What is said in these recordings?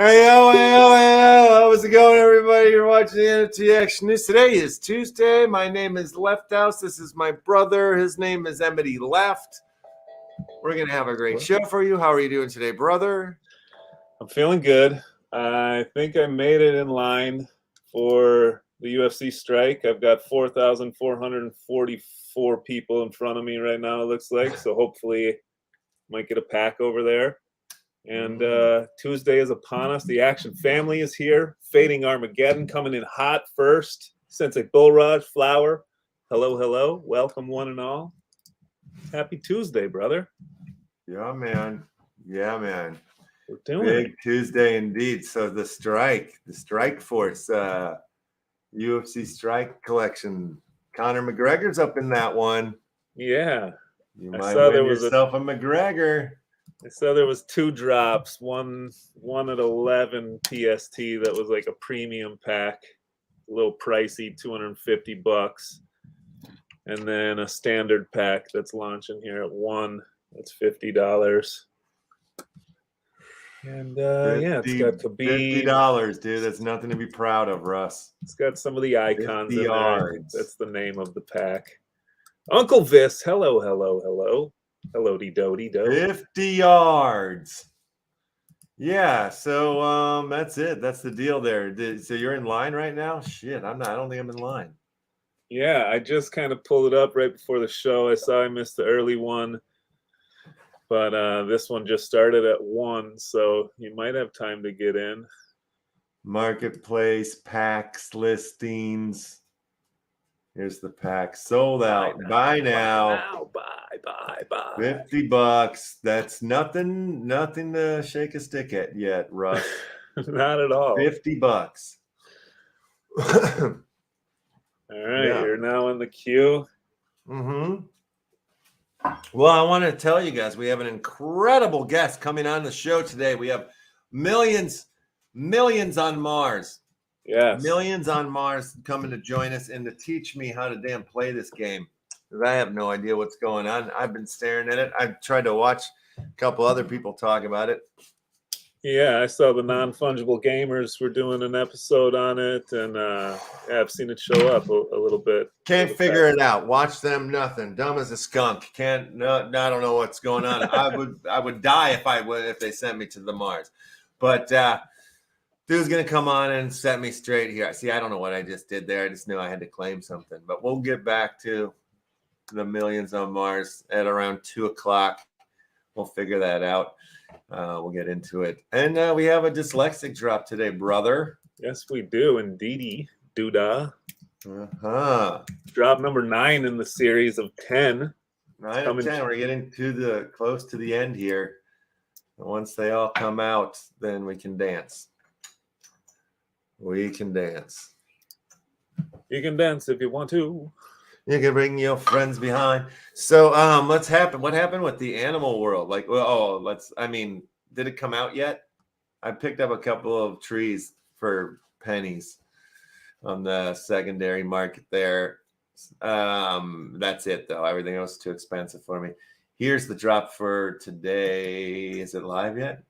Hey, yo. How's it going, everybody? You're watching the NFT Action News. Today is Tuesday. My name is LeftHousr. This is my brother. His name is Emmety Left. We're going to have a great show for you. How are you doing today, brother? I'm feeling good. I think I made it in line for the UFC strike. I've got 4,444 people in front of me right now, it looks like. So hopefully might get a pack over there. And Tuesday is upon us. The Action family is here. Fading Armageddon coming in hot first. Sensei Bullraj, Flower. Hello, hello. Welcome one and all. Happy Tuesday, brother. Yeah, man. We're doing Big it. Tuesday indeed. So the strike force, UFC strike collection. Conor McGregor's up in that one. Yeah. You might win yourself a McGregor. I saw there was two drops, one at 11 PST that was like a premium pack, a little pricey, $250, and then a standard pack that's launching here at 1, that's $50. And yeah, it's got Khabib. $50, dude. That's nothing to be proud of, Russ. It's got some of the icons in there. yards. That's the name of the pack. Uncle Vis, hello, hello, hello. Hello-de-do-de-do. 50 yards. Yeah, so that's it. That's the deal there. So you're in line right now? Shit, I'm not. I don't think I'm in line. Yeah, I just kind of pulled it up right before the show. I saw I missed the early one, but this one just started at 1, so you might have time to get in. Marketplace, packs, listings. Here's the pack. Sold out. Buy now. Buy. $50. That's nothing to shake a stick at yet, Russ. Not at all. $50. All right, yeah. You're now in the queue. Well, I want to tell you guys, we have an incredible guest coming on the show today. We have millions on Mars. Yes. Millions on Mars coming to join us and to teach me how to damn play this game. Because I have no idea what's going on. I've been staring at it. I've tried to watch a couple other people talk about it. Yeah, I saw the Non-Fungible Gamers were doing an episode on it, and yeah, I've seen it show up a little bit. Can't figure it out. Watch them, nothing. Dumb as a skunk. I don't know what's going on. I would die if they sent me to the Mars. But dude's gonna come on and set me straight here. See, I don't know what I just did there. I just knew I had to claim something. But we'll get back to the millions on Mars at around 2:00. We'll figure that out. We'll get into it. And we have a Dyslexic drop today, brother. Yes, we do. Indeedy. Doodah. Drop number 9 in the series of 10. 9 of 10. We're getting close to the end here. And once they all come out, then we can dance. We can dance. You can dance if you want to. You can bring your friends behind. So what happened with the animal world? Like, did it come out yet? I picked up a couple of trees for pennies on the secondary market there. That's it though. Everything else is too expensive for me. Here's the drop for today. Is it live yet?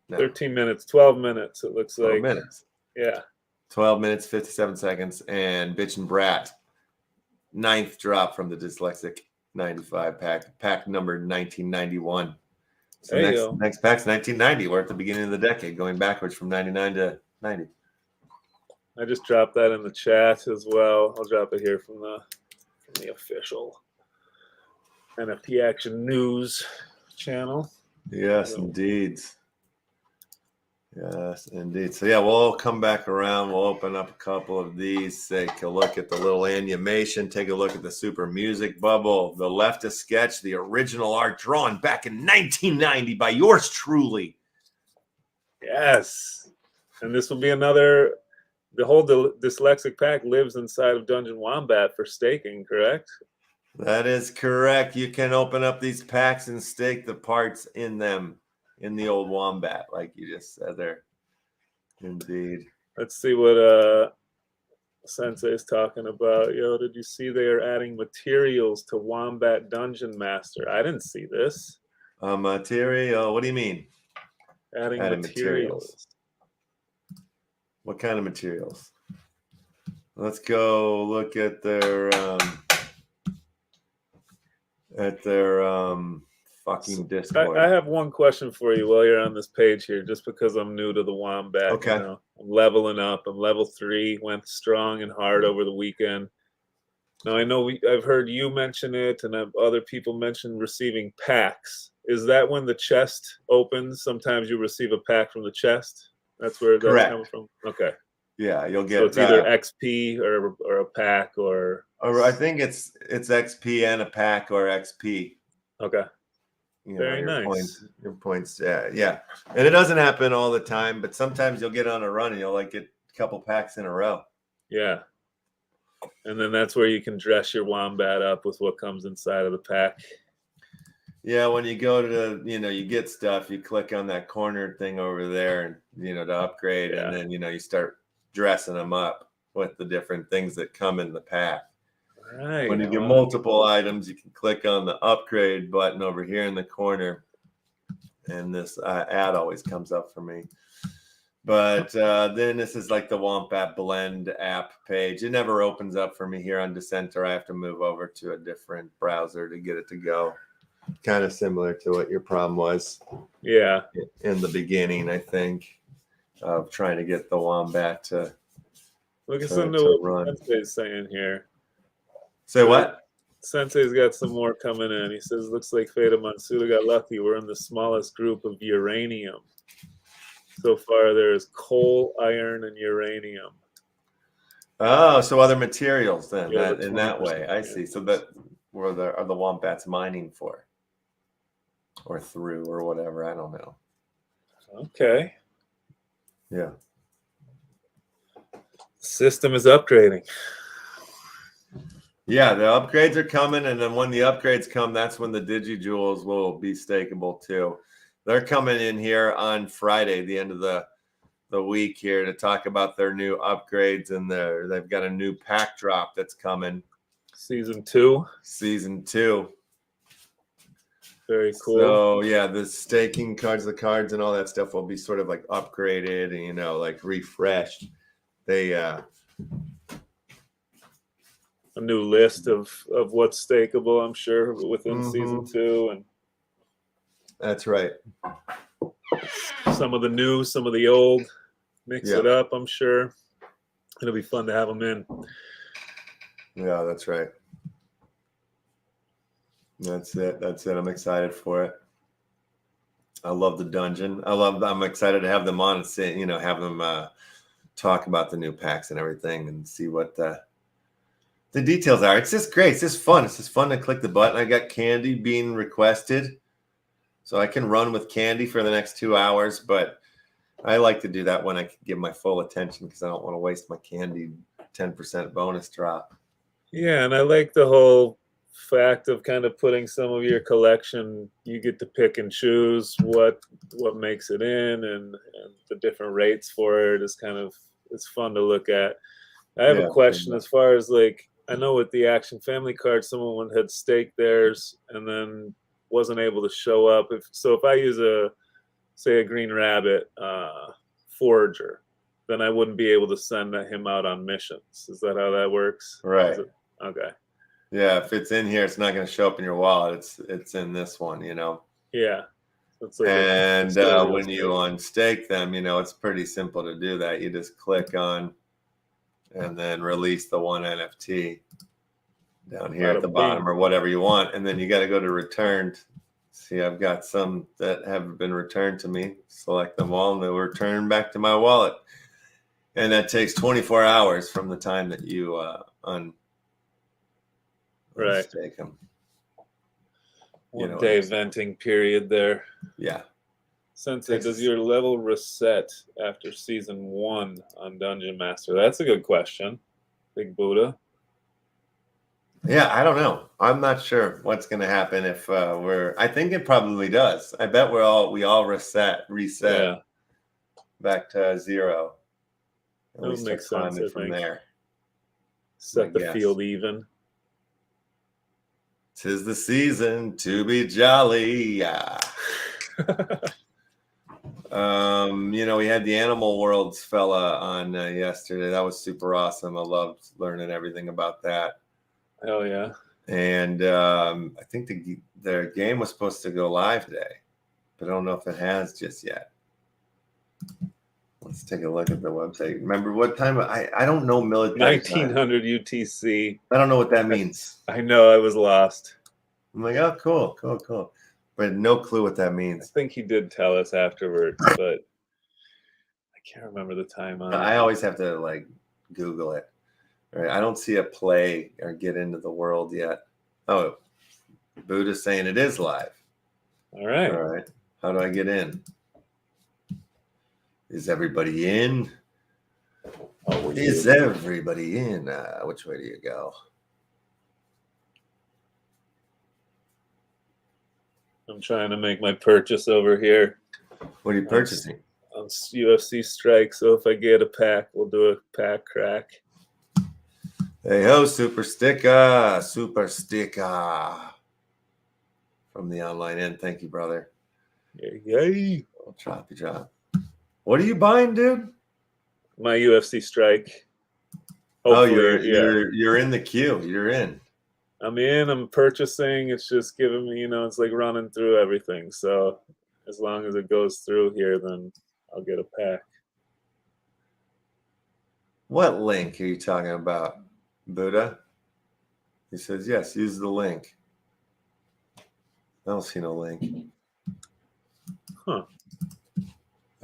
No. 13 minutes, 12 minutes, it looks like. 12 minutes. Yeah. 12 minutes, 57 seconds, and Bitch and Brat. 9th drop from the Dyslexic 95 pack number 1991. So next pack's 1990. We're at the beginning of the decade, going backwards from 99 to 90. I just dropped that in the chat as well. I'll drop it here from the official NFT Action News channel. Yes, indeed. Yes, indeed. So, yeah, we'll come back around. We'll open up a couple of these, take a look at the little animation, take a look at the super music bubble, the leftist sketch, the original art drawn back in 1990 by yours truly. Yes. And this will be the whole Dyslexic pack lives inside of Dungeon Wombat for staking, correct? That is correct. You can open up these packs and stake the parts in them. In the old Wombat, like you just said there. Indeed. Let's see what Sensei is talking about. Yo, did you see they are adding materials to Wombat Dungeon Master? I didn't see this. Material, what do you mean? Adding Added materials. What kind of materials? Let's go look at their fucking Discord. I have one question for you while you're on this page here, just because I'm new to the Wombat. Okay. You know, I'm leveling up. I'm level 3. Went strong and hard over the weekend. Now I know I've heard you mention it, and other people mention receiving packs. Is that when the chest opens? Sometimes you receive a pack from the chest. That's where that's coming from. Okay. Yeah, you'll get. So it's either XP or a pack or I think it's XP and a pack or XP. Okay. Very nice. Your points. Yeah. And it doesn't happen all the time, but sometimes you'll get on a run and you'll like get a couple packs in a row. Yeah. And then that's where you can dress your Wombat up with what comes inside of the pack. Yeah, when you go to you get stuff, you click on that corner thing over there and to upgrade, and then you start dressing them up with the different things that come in the pack. Right. When you get multiple items, you can click on the upgrade button over here in the corner, and this ad always comes up for me. But then this is like the Wombat Blend app page. It never opens up for me here on Dissenter. I have to move over to a different browser to get it to go. Kind of similar to what your problem was. Yeah. In the beginning, I think, of trying to get the Wombat to look at some new what Sensei's saying here. Say what? Sensei's got some more coming in. He says, looks like Fata Mansuda got lucky. We're in the smallest group of uranium. So far, there's coal, iron, and uranium. Oh, so other materials then, Yeah, in that way. I see. So that where are the Wombats mining for? Or through or whatever. I don't know. Okay. Yeah. System is upgrading. Yeah, the upgrades are coming, and then when the upgrades come, that's when the DigiJewels will be stakeable too. They're coming in here on Friday, the end of the week here, to talk about their new upgrades, and they've got a new pack drop that's coming. Season 2. Season 2. Very cool. So yeah, the staking cards, the cards, and all that stuff will be sort of like upgraded and like refreshed. They a new list of what's stakeable, I'm sure, within season 2, and that's right. Some of the new, some of the old, mix it up. I'm sure it'll be fun to have them in. Yeah, that's right. That's it. I'm excited for it. I love the dungeon. I'm excited to have them on and say, have them talk about the new packs and everything and see what the details are. It's just great. It's just fun. It's just fun to click the button. I got candy being requested, so I can run with candy for the next 2 hours, but I like to do that when I can give my full attention because I don't want to waste my candy 10% bonus drop. Yeah, and I like the whole fact of kind of putting some of your collection, you get to pick and choose what makes it in, and the different rates for it is it's fun to look at. I have a question as far as I know with the Action Family card, someone had staked theirs and then wasn't able to show up. If I use a Green Rabbit forager, then I wouldn't be able to send him out on missions. Is that how that works? Right. Okay. Yeah, if it's in here, it's not going to show up in your wallet. It's in this one, Yeah. And when you unstake them, it's pretty simple to do that. You just click on and then release the one NFT down here at the bottom or whatever you want. And then you got to go to returned. See, I've got some that have been returned to me. Select them all and they'll return back to my wallet. And that takes 24 hours from the time that you unstake them. One day venting period there. Yeah. Sensei, does your level reset after season 1 on Dungeon Master? That's a good question. Big Buddha. Yeah, I don't know. I'm not sure what's going to happen if I think it probably does. I bet we all reset back to 0. And we start climbing from there. Set the field even. 'Tis the season to be jolly. Yeah. You know, we had the Animal Worlds fella on yesterday. That was super awesome. I loved learning everything about that. Hell yeah. And I think the game was supposed to go live today, but I don't know if it has just yet. Let's take a look at the website. Remember what time? I don't know military 1900 time. UTC. I don't know what that means. I know, I was lost. I'm like, oh, cool, cool, cool. But no clue what that I means. think he did tell us afterwards, but I can't remember the time on it. I always have to like Google it. Right? I don't see a play or get into the world yet. Oh, Buddha's saying it is live. All right. All right. How do I get in? Is everybody in? Oh, Is everybody in? Which way do you go? I'm trying to make my purchase over here What are you purchasing? on UFC Strike. So if I get a pack, we'll do a pack crack. Hey ho, super sticker from the online end. Thank you, brother. Yay. Oh, choppy chop. What are you buying, dude? My UFC Strike. Hopefully, you're in the queue. You're in. I'm in. I'm purchasing. It's just giving me, it's like running through everything. So as long as it goes through here, then I'll get a pack. What link are you talking about, Buddha? He says, yes, use the link. I don't see no link. Huh.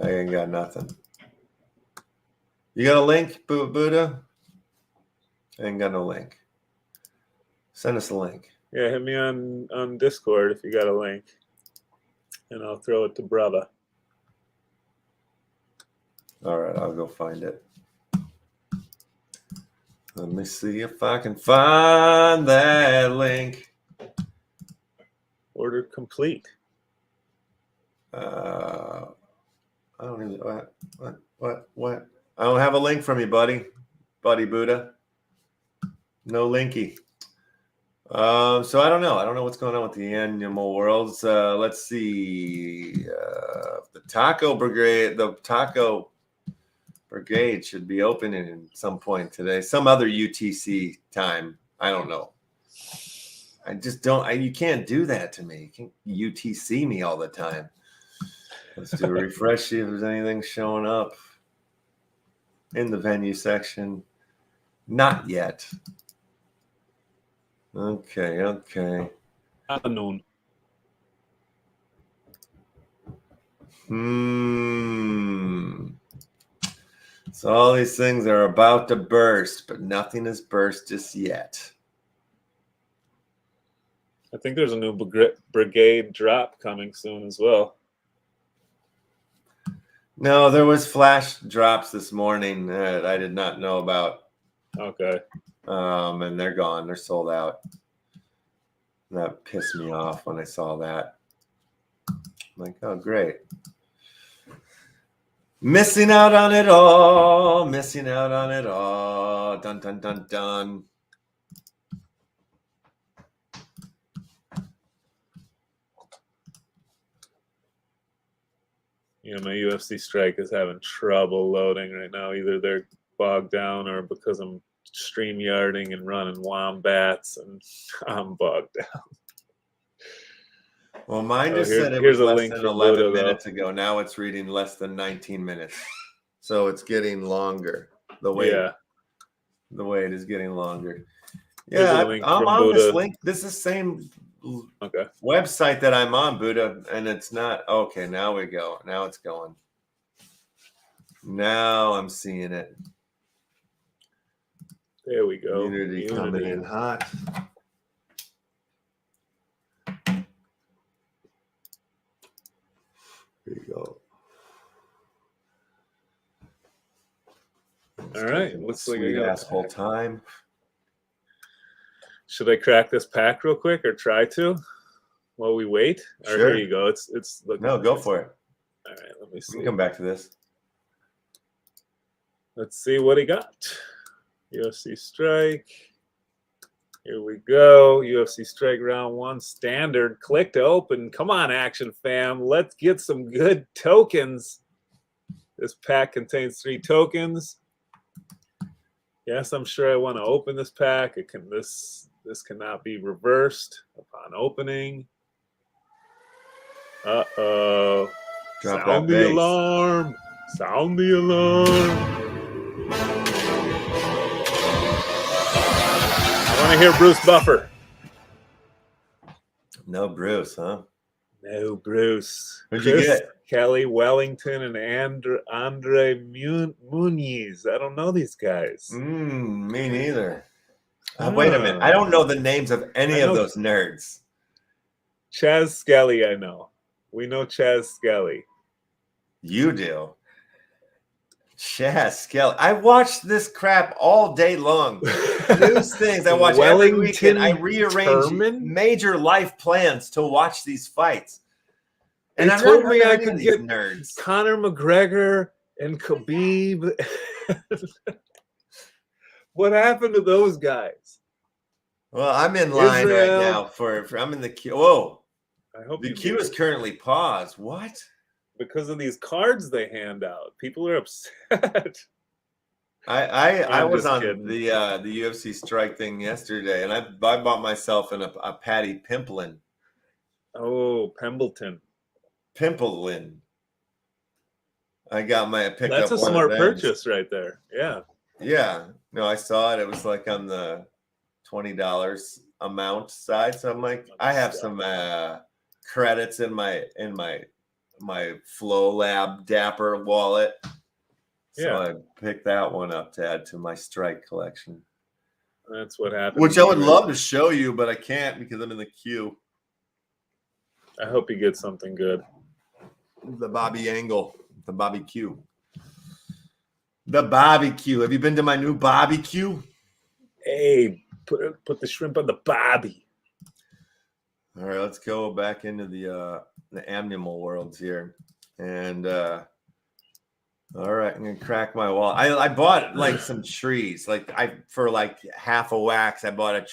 I ain't got nothing. You got a link, Buddha? I ain't got no link. Send us a link. Yeah, hit me on Discord if you got a link, and I'll throw it to brother. All right, I'll go find it. Let me see if I can find that link. Order complete. I don't even what? I don't have a link from you, buddy Buddha. No linky. So I don't know. I don't know what's going on with the Animal Worlds. Let's see. The Taco Brigade should be opening at some point today. Some other UTC time. I don't know. I just don't. You can't do that to me. You can't UTC me all the time. Let's do a refresh, see if there's anything showing up in the venue section. Not yet. Okay. Unknown. So all these things are about to burst, but nothing has burst just yet. I think there's a new brigade drop coming soon as well. No, there was flash drops this morning that I did not know about. Okay. And they're gone. They're sold out. That pissed me off when I saw that. I'm like, oh, great. Missing out on it all. Missing out on it all. Dun, dun, dun, dun. My UFC Strike is having trouble loading right now. Either they're bogged down or because I'm StreamYarding and running wombats and I'm bogged down. Well, mine just said it was less than 11 Buddha, minutes ago. Now it's reading less than 19 minutes. So it's getting longer. The way it is getting longer. Yeah, I'm on Buddha. this link. This is the same website that I'm on, Buddha, and it's not. Okay, now we go. Now it's going. Now I'm seeing it. There we go. Unity coming in hot. Here you go. All right. Looks like I got asshole time. Should I crack this pack real quick or try to while we wait? Or sure. Here you go. It's looking no, go for it. All right, let me see. We can come back to this. Let's see what he got. UFC Strike. Here we go. UFC Strike Round 1 standard. Click to open. Come on, Action Fam. Let's get some good tokens. This pack contains 3 tokens. Yes, I'm sure I want to open this pack. This cannot be reversed upon opening. Uh-oh. Drop Sound that the bass. alarm. Sound the alarm. I want to hear Bruce Buffer. No Bruce, huh? No Bruce. Who'd Chris, you get? Kelly Wellington and Andre Muniz. I don't know these guys. Me neither. Wait a minute. I don't know the names of any of those nerds. Chaz Skelly, I know. We know Chaz Skelly. You do. Chaz Skelly. I watch this crap all day long. News things I watch every weekend. I rearrange major life plans to watch these fights. And they told me I could get nerds. Conor McGregor and Khabib. What happened to those guys? Well, I'm in line right now for I'm in the queue. Whoa. I hope the queue is currently paused. What? Because of these cards they hand out. People are upset. I was on the UFC strike thing yesterday, and I bought myself a Patty Pimplin. Oh, Pembleton. Pimplin. I picked up. That's a smart purchase right there. Yeah. Yeah. No, I saw it. It was like on the $20 amount side. So I'm like, I have some credits in my Flow Lab Dapper wallet. So I picked that one up to add to my strike collection. That's what happened. Which I would love to show you, but I can't because I'm in the queue. I hope you get something good. The Bobby Angle, the barbecue. The barbecue. Have you been to my new barbecue? Hey, put the shrimp on the bobby. All right, let's go back into the animal worlds here. And all right, I'm gonna crack my wall. I bought like some trees. Like for like half a wax, I bought I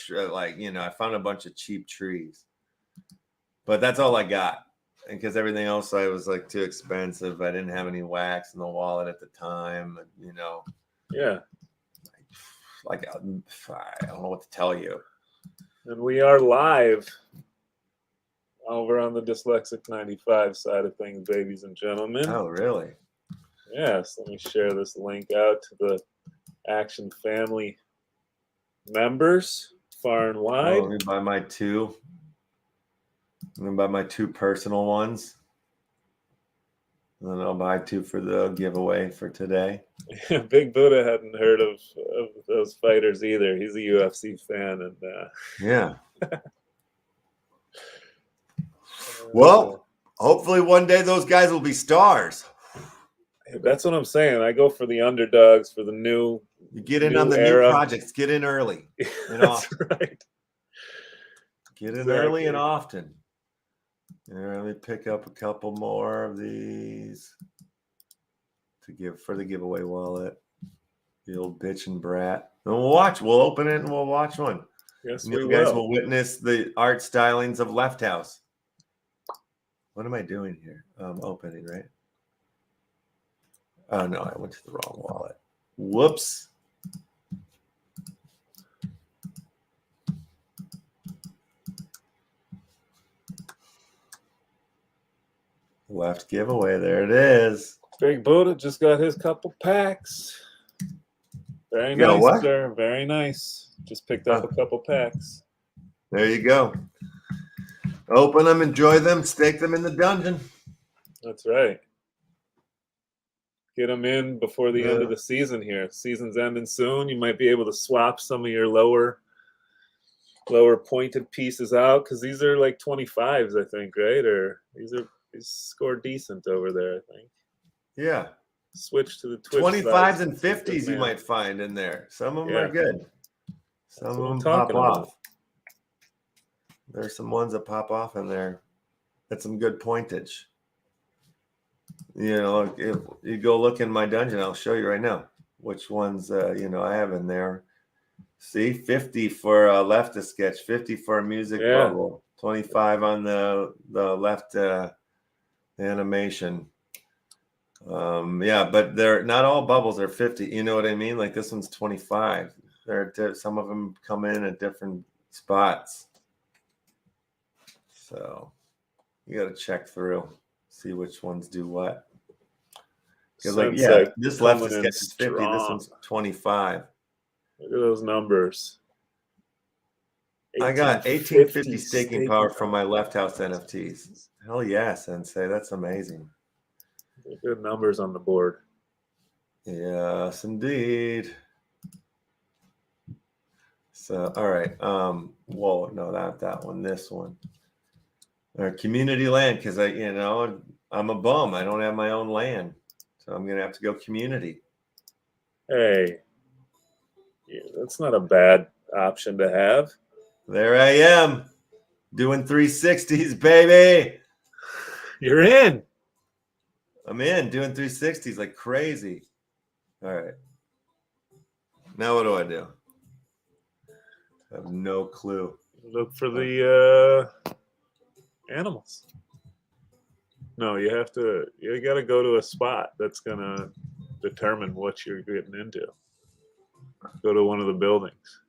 found a bunch of cheap trees. But that's all I got. Because everything else I was like too expensive. I didn't have any wax in the wallet at the time, Yeah. Like I don't know what to tell you. And we are live over on the Dyslexic 95 side of things, ladies and gentlemen. Oh, really? Yes. Let me share this link out to the Action family members far and wide. Let me buy my two. I'm going to buy my 2 personal ones. And then I'll buy 2 for the giveaway for today. Big Buddha hadn't heard of those fighters either. He's a UFC fan. And yeah. Well, hopefully one day those guys will be stars. That's what I'm saying. I go for the underdogs, for the new. You get in on the new projects. Get in early. That's right. Get in early and often. Here, let me pick up a couple more of these to give for the giveaway wallet. The old bitch and brat. And we'll watch. We'll open it and we'll watch one. Yes, and you guys will witness the art stylings of LeftHousr. What am I doing here? I'm opening, right? Oh, no, I went to the wrong wallet. Whoops. Left giveaway. There it is. Big Buddha just got his couple packs. Very nice, sir. Very nice. Just picked up a couple packs. There you go. Open them, enjoy them, stake them in the dungeon. That's right. Get them in before the end of the season here. Season's ending soon. You might be able to swap some of your lower pointed pieces out because these are like 25s, I think, right? Or these score decent over there, I think. Yeah. Switch to the Twitch 25s and 50s you might find in there. Some of them are good. Some of them pop off. There's some ones that pop off in there. That's some good pointage. If you go look in my dungeon, I'll show you right now which ones I have in there. See, 50 for a leftist sketch, 50 for a music bubble, 25 on the left animation. Yeah, but they're not all bubbles are 50. You know what I mean? Like this one's 25. Some of them come in at different spots. So you got to check through, see which ones do what. Because like, yeah, this leftist sketch is 50. This one's 25. Look at those numbers. I got 1850 staking power from my LeftHousr NFTs. Hell yeah, Sensei. That's amazing. Good numbers on the board. Yes, indeed. So, all right. Whoa, no, not that one. This one. Community land, because I'm a bum. I don't have my own land. So I'm gonna have to go community. Hey. Yeah, that's not a bad option to have. There I am, doing 360s, baby. You're in. I'm in, doing 360s like crazy. All right. Now what do I do? I have no clue. Look for the animals. No, you got to go to a spot that's going to determine what you're getting into. Go to one of the buildings.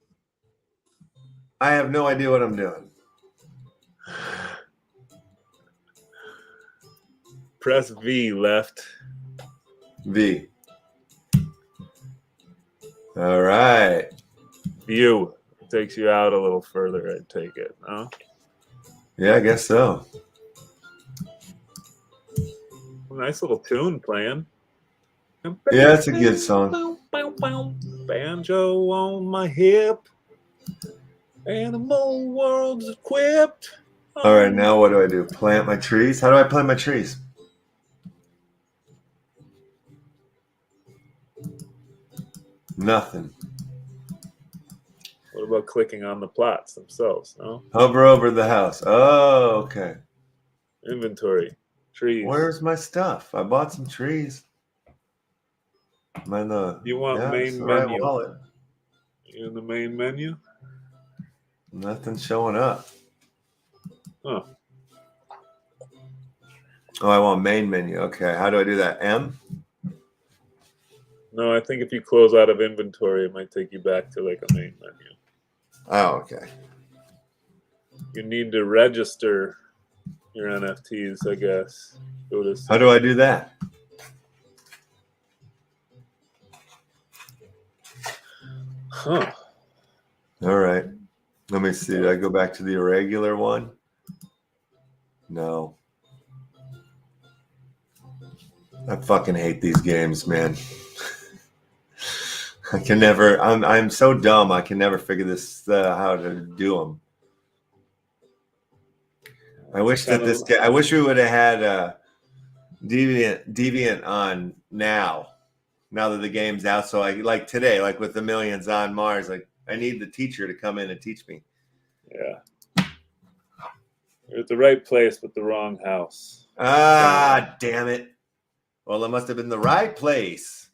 I have no idea what I'm doing. Press V left. V. All right. View. It takes you out a little further, I'd take it. No? Yeah, I guess so. Nice little tune playing. Yeah, it's a good song. Banjo on my hip. Animal world's equipped. All right, now what do I do? Plant my trees? How do I plant my trees? Nothing. What about clicking on the plots themselves? No? Hover over the house. Oh, okay. Inventory. Trees. Where's my stuff? I bought some trees. You want main menu? Wallet. You in the main menu? Nothing's showing up. Huh. Oh, I want main menu. Okay, how do I do that? M? No, I think if you close out of inventory, it might take you back to like a main menu. Oh, okay. You need to register your NFTs, I guess. How do I do that? Huh. All right. Let me see. Did I go back to the irregular one? No. I fucking hate these games, man. I can never. I'm so dumb. I can never figure this how to do them. I wish that I wish we would have had Deviant on now that the game's out. So I like today, like with the millions on Mars, like I need the teacher to come in and teach me. Yeah. You're at the right place, but the wrong house. Ah, damn it. Well, it must have been the right place,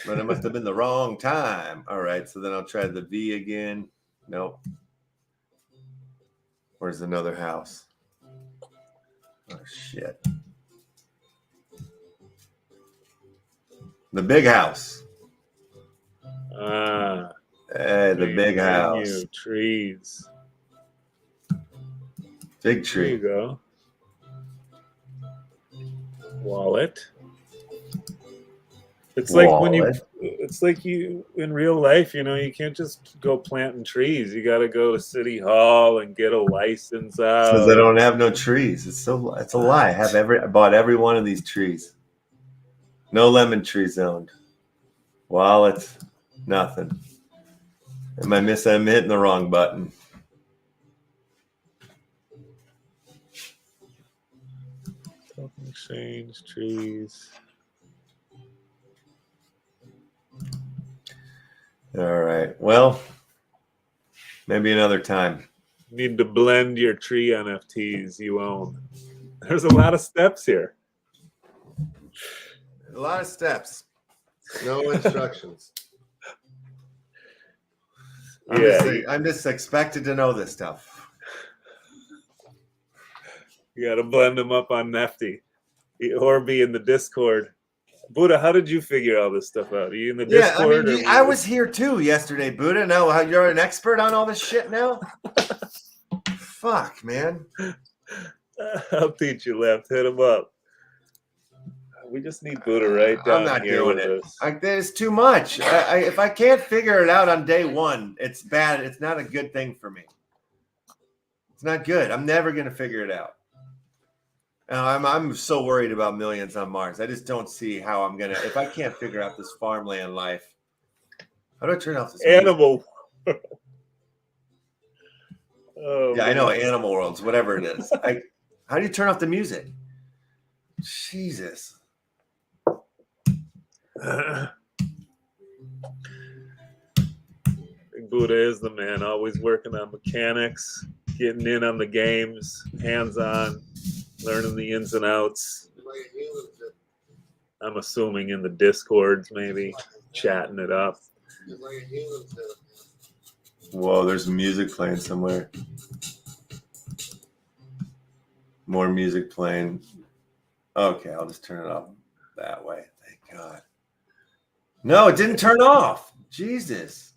but it must have been the wrong time. All right, so then I'll try the V again. Nope. Where's another house? Oh, shit. The big house. Ah. Hey, the big house. Trees. Big tree. There you go. Wallet. It's like it's like you in real life, you can't just go planting trees. You got to go to City Hall and get a license out. Because I don't have no trees. It's a lie. I bought every one of these trees. No lemon trees owned. Wallet, nothing. I'm hitting the wrong button. Token exchange, trees. All right. Well, maybe another time. Need to blend your tree NFTs you own. There's a lot of steps here. A lot of steps. No instructions. I'm just expected to know this stuff. You got to blend them up on Nefty or be in the Discord. Buddha, how did you figure all this stuff out? Are you in the Discord? I mean, I was here too yesterday, Buddha. Now you're an expert on all this shit now? Fuck, man. I'll teach you, Left. Hit him up. We just need Buddha right down I'm not here doing with it. us. There's too much. If I can't figure it out on day one, it's bad. It's not a good thing for me. It's not good. I'm never going to figure it out. I'm so worried about millions on Mars. I just don't see how I'm going to, if I can't figure out this farmland life. How do I turn off this Animal. Yeah, I know, Animal Worlds, whatever it is. How do you turn off the music? Jesus. Buddha is the man, always working on mechanics, getting in on the games, hands-on, learning the ins and outs. I'm assuming in the Discords, maybe, chatting it up. Whoa, there's music playing somewhere. More music playing. Okay, I'll just turn it off that way. Thank God. No, it didn't turn off. Jesus.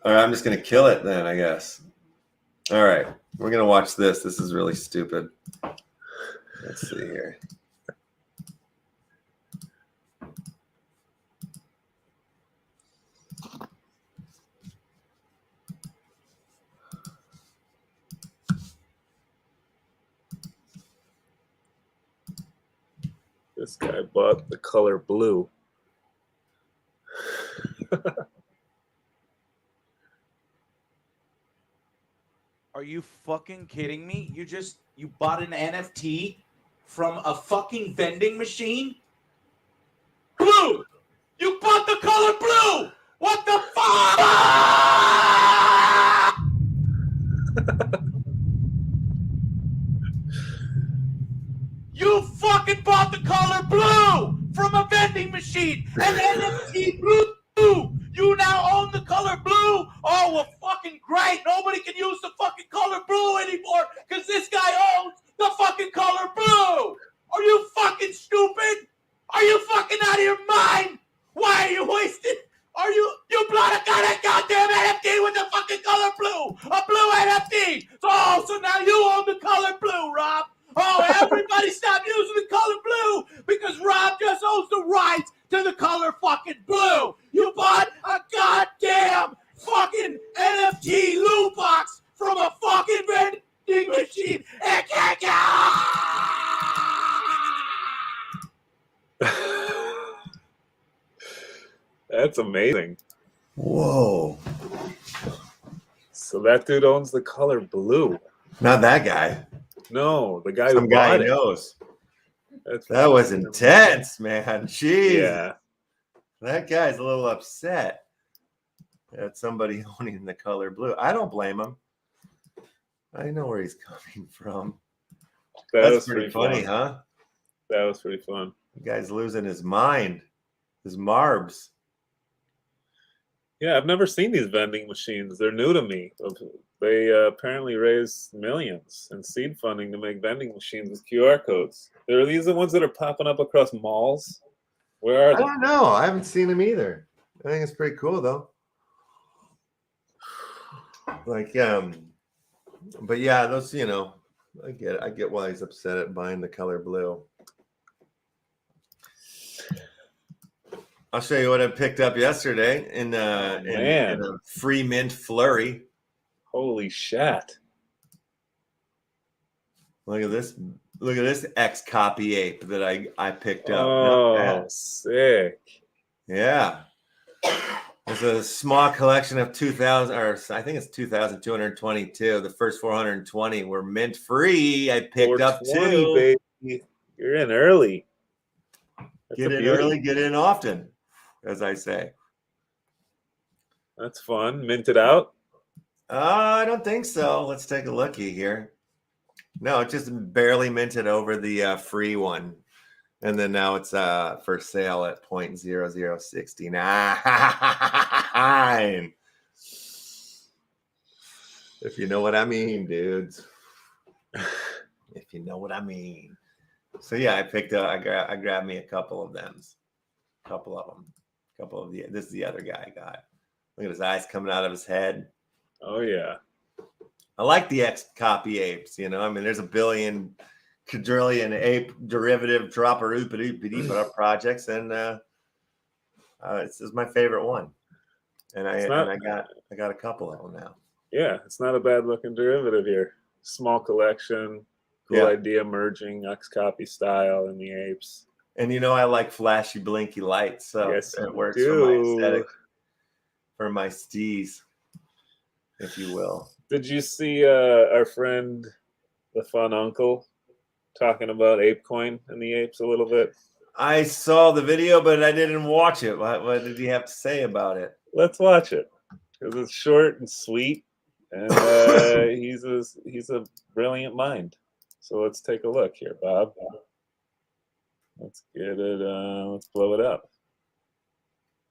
All right, I'm just going to kill it then, I guess. All right, we're going to watch this. This is really stupid. Let's see here. This guy bought the color blue. Are you fucking kidding me? You bought an NFT from a fucking vending machine? Blue! You bought the color blue! What the fuck? You fucking bought the color blue from a vending machine! An NFT blue! You now own the color blue! Oh, well, fucking great! Nobody can use the fucking color blue anymore because this guy owns the fucking color blue! Are you fucking stupid? Are you fucking out of your mind? Why are you wasting? You bought a goddamn NFT with the fucking color blue! A blue NFT! So now you own the color blue, Rob! Oh, everybody stop using the color blue because Rob just owns the rights to the color fucking blue. You bought a goddamn fucking NFT loot box from a fucking vending machine. That's amazing. Whoa. So that dude owns the color blue. Not that guy. No, the guy Some who guy bought it. knows. That's That was intense, man. Jeez. Yeah. That guy's a little upset at somebody owning the color blue. I don't blame him. I know where he's coming from. That's pretty funny, huh? That was pretty fun. The guy's losing his mind. His marbs. Yeah, I've never seen these vending machines. They're new to me. They apparently raised millions in seed funding to make vending machines with QR codes. Are these the ones that are popping up across malls? Where are they? I don't know. I haven't seen him either. I think it's pretty cool though. Like, but yeah, those, I get why he's upset at buying the color blue. I'll show you what I picked up yesterday in a free mint flurry. Holy shit. Look at this. Look at this X copy ape that I picked up. Oh, sick. Yeah. It's a small collection of 2,000, or I think it's 2,222. The first 420 were mint free. I picked up 2. Baby. You're in early. Get in early, get in often, as I say. That's fun. Minted out? I don't think so. Let's take a looky here. No, it just barely minted over the free one. And then now it's for sale at 0.0069. If you know what I mean, dudes. If you know what I mean. So yeah, I picked up. I grabbed me a couple of them. This is the other guy I got. Look at his eyes coming out of his head. Oh yeah. I like the X copy apes. You know, I mean, there's a billion quadrillion ape derivative dropper projects, and this is my favorite one. And I got a couple of them now. Yeah, it's not a bad looking derivative here. Small collection, cool idea, merging X copy style in the apes. And you know, I like flashy, blinky lights, so Yes, it works for my aesthetic, for my steez, if you will. Did you see our friend, the fun uncle, talking about ApeCoin and the apes a little bit? I saw the video, but I didn't watch it. What did he have to say about it? Let's watch it because it's short and sweet, and he's a brilliant mind. So let's take a look here, Bob. Let's get it. Let's blow it up.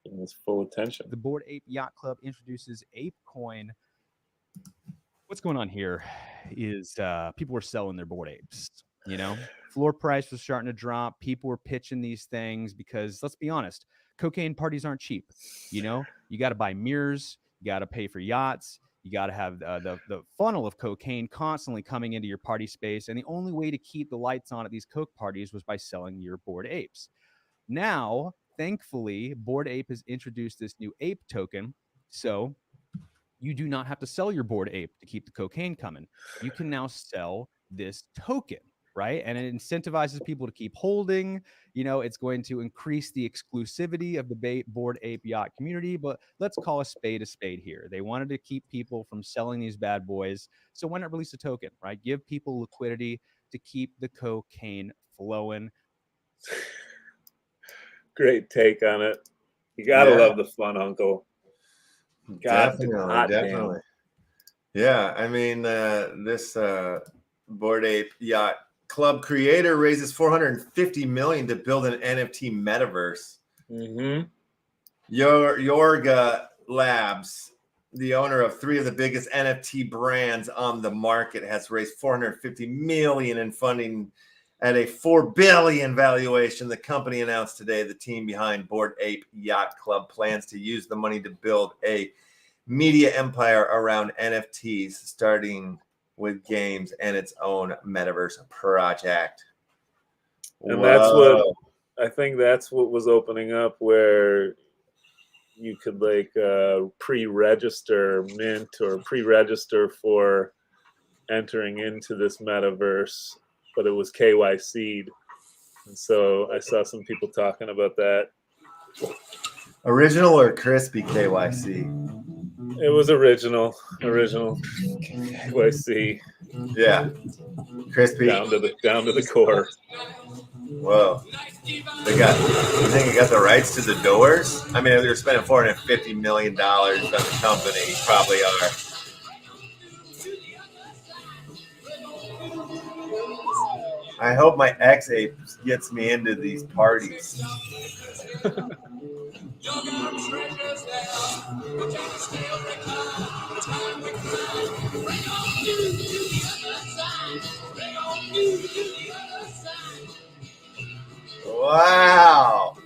Give this full attention. The Bored Ape Yacht Club introduces ApeCoin. What's going on here is people were selling their Bored Apes. You know, floor price was starting to drop. People were pitching these things because, let's be honest, cocaine parties aren't cheap. You know, you got to buy mirrors, you got to pay for yachts, you got to have the funnel of cocaine constantly coming into your party space. And the only way to keep the lights on at these coke parties was by selling your Bored Apes. Now, thankfully, Bored Ape has introduced this new ape token. So you do not have to sell your Bored Ape to keep the cocaine coming. You can now sell this token, right? And it incentivizes people to keep holding. You know, it's going to increase the exclusivity of the Bored Ape yacht community, but let's call a spade here. They wanted to keep people from selling these bad boys. So why not release a token, right? Give people liquidity to keep the cocaine flowing. Great take on it. You gotta love the fun uncle. Definitely. Yeah, I mean, this Bored Ape Yacht Club creator raises $450 million to build an NFT metaverse. Yorga Labs, the owner of 3 of the biggest NFT brands on the market, has raised $450 million in funding at a $4 billion valuation. The company announced today the team behind Bored Ape Yacht Club plans to use the money to build a media empire around NFTs, starting with games and its own metaverse project. And that's what I think that's what was opening up, where you could like pre-register mint or pre-register for entering into this metaverse, but it was KYC'd. And so I saw some people talking about that. Original or crispy KYC? It was original KYC. Yeah, crispy down to the core. Whoa! You think you got the rights to the doors? I mean, they're spending $450 million on the company. Probably are. I hope my ex-ape gets me into these parties. Wow.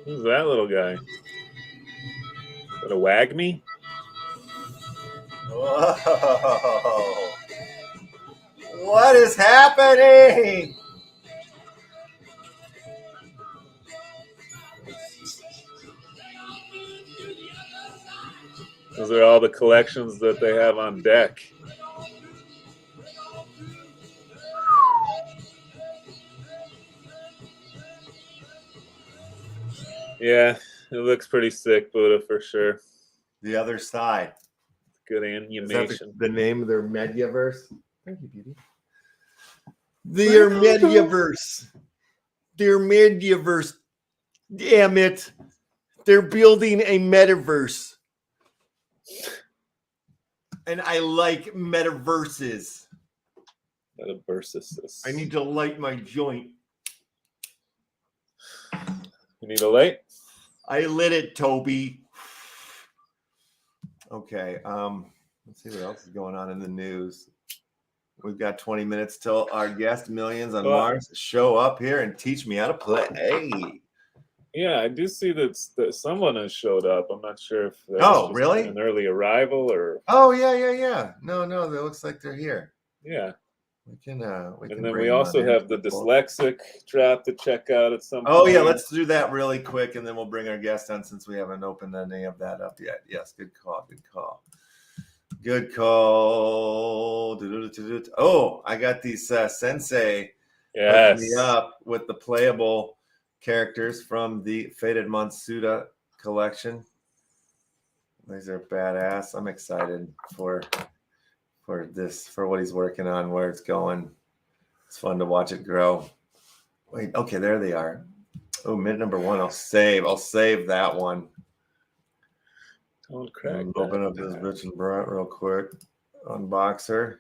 Who's that little guy? Is that a Wagme? Whoa. What is happening? Those are all the collections that they have on deck. Yeah, it looks pretty sick, Buddha, for sure. The other side. Good animation. Is that the name of their Mediaverse? Thank you, Beauty. Their Mediaverse. Their Mediaverse. Damn it. They're building a metaverse. And I like metaverses. Metaversus. I need to light my joint. You need a light? I lit it, Toby. Okay. Let's see what else is going on in the news. We've got 20 minutes till our guest Millions on Mars show up here and teach me how to play. Hey. Yeah, I do see that someone has showed up. I'm not sure if that's really an early arrival or. Oh yeah. No, it looks like they're here. Yeah. We can. And then we also have the Dyslexic drop to check out at some point. Oh yeah, let's do that really quick, and then we'll bring our guest on since we haven't opened any of that up yet. Yes, good call. Oh, I got these Sensei hooking me up with the playable characters from the Faded Monsuda collection. These are badass. I'm excited for what he's working on, where it's going. It's fun to watch it grow. Wait, okay, there they are. Oh, mint number 1. I'll save that one. Don't crack. Open up this bitch and brat real quick. Unboxer.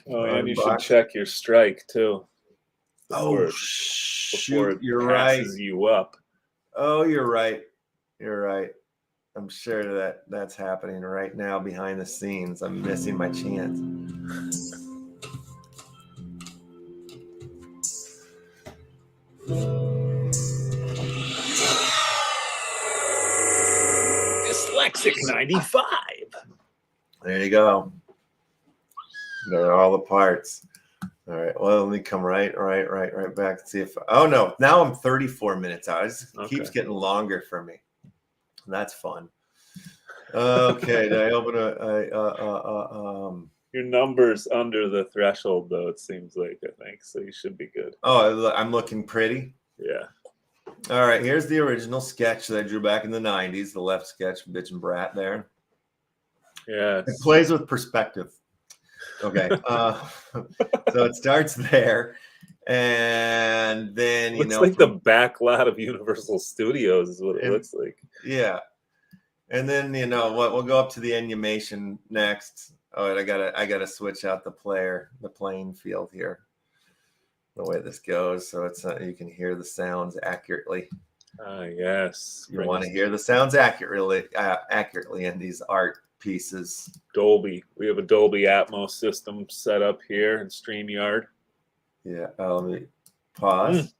Oh, and you should check your strike too. Before you're right. You up. Oh, you're right. I'm sure that's happening right now behind the scenes. I'm missing my chance. Dyslexic 95. There you go. There are all the parts. All right. Well, let me come right back and see if. Oh no! Now I'm 34 minutes out. It keeps getting longer for me. That's fun. Okay. Did I open Your number's under the threshold, though. It seems like, I think so. You should be good. Oh, I'm looking pretty. Yeah. All right. Here's the original sketch that I drew back in the '90s. The left sketch, bitch and brat. There. Yeah. It plays with perspective. Okay. So it starts there, and then looks like the back lot of Universal Studios is what it looks like. Yeah. And then what? We'll go up to the animation next. Oh, and I gotta switch out the playing field here. The way this goes, so it's you can hear the sounds accurately. Yes. You want to hear the sounds accurately in these art pieces. Dolby. We have a Dolby Atmos system set up here in StreamYard. Yeah. Let me pause.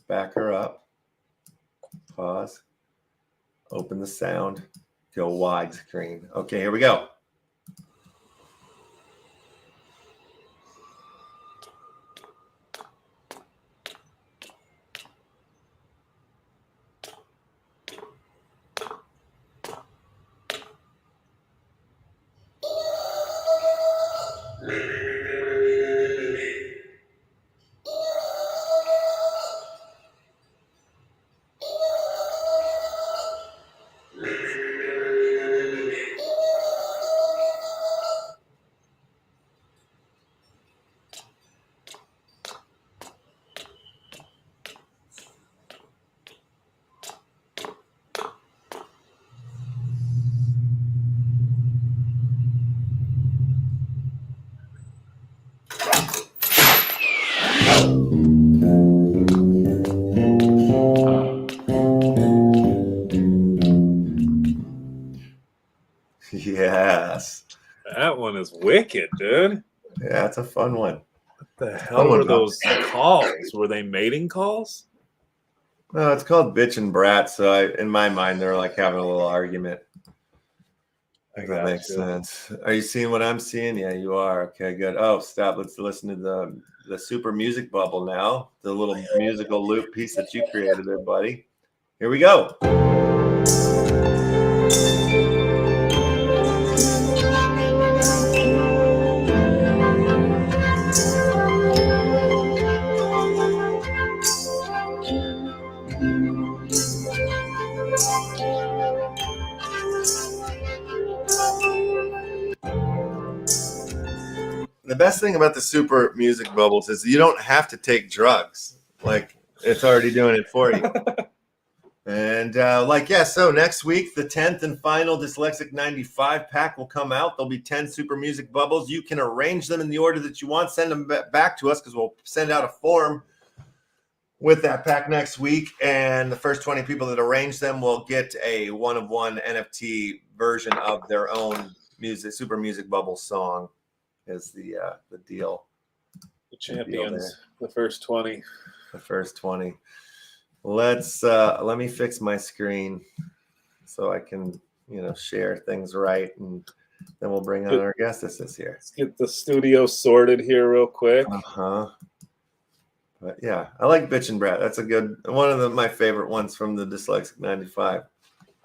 Back her up. Pause. Open the sound. Go widescreen. Okay, here we go. Yes. That one is wicked, dude. Yeah, it's a fun one. What the hell were those calls? Were they mating calls? No, it's called bitch and brat. So in my mind, they're like having a little argument. If that makes sense. Are you seeing what I'm seeing? Yeah, you are. Okay, good. Oh, stop. Let's listen to the super music bubble now. The little musical loop piece that you created there, buddy. Here we go. The best thing about the super music bubbles is you don't have to take drugs. Like, it's already doing it for you. And so next week, the 10th and final Dyslexic 95 pack will come out. There'll be 10 super music bubbles. You can arrange them in the order that you want. Send them back to us because we'll send out a form with that pack next week. And the first 20 people that arrange them will get a one-of-one NFT version of their own super music bubble song is the deal. The champions, the first 20. The first 20. Let me fix my screen so I can, share things right, and then we'll bring on our guest this here. Let's get the studio sorted here real quick. But yeah, I like Bitch and Brat. That's a good one of my favorite ones from the Dyslexic 95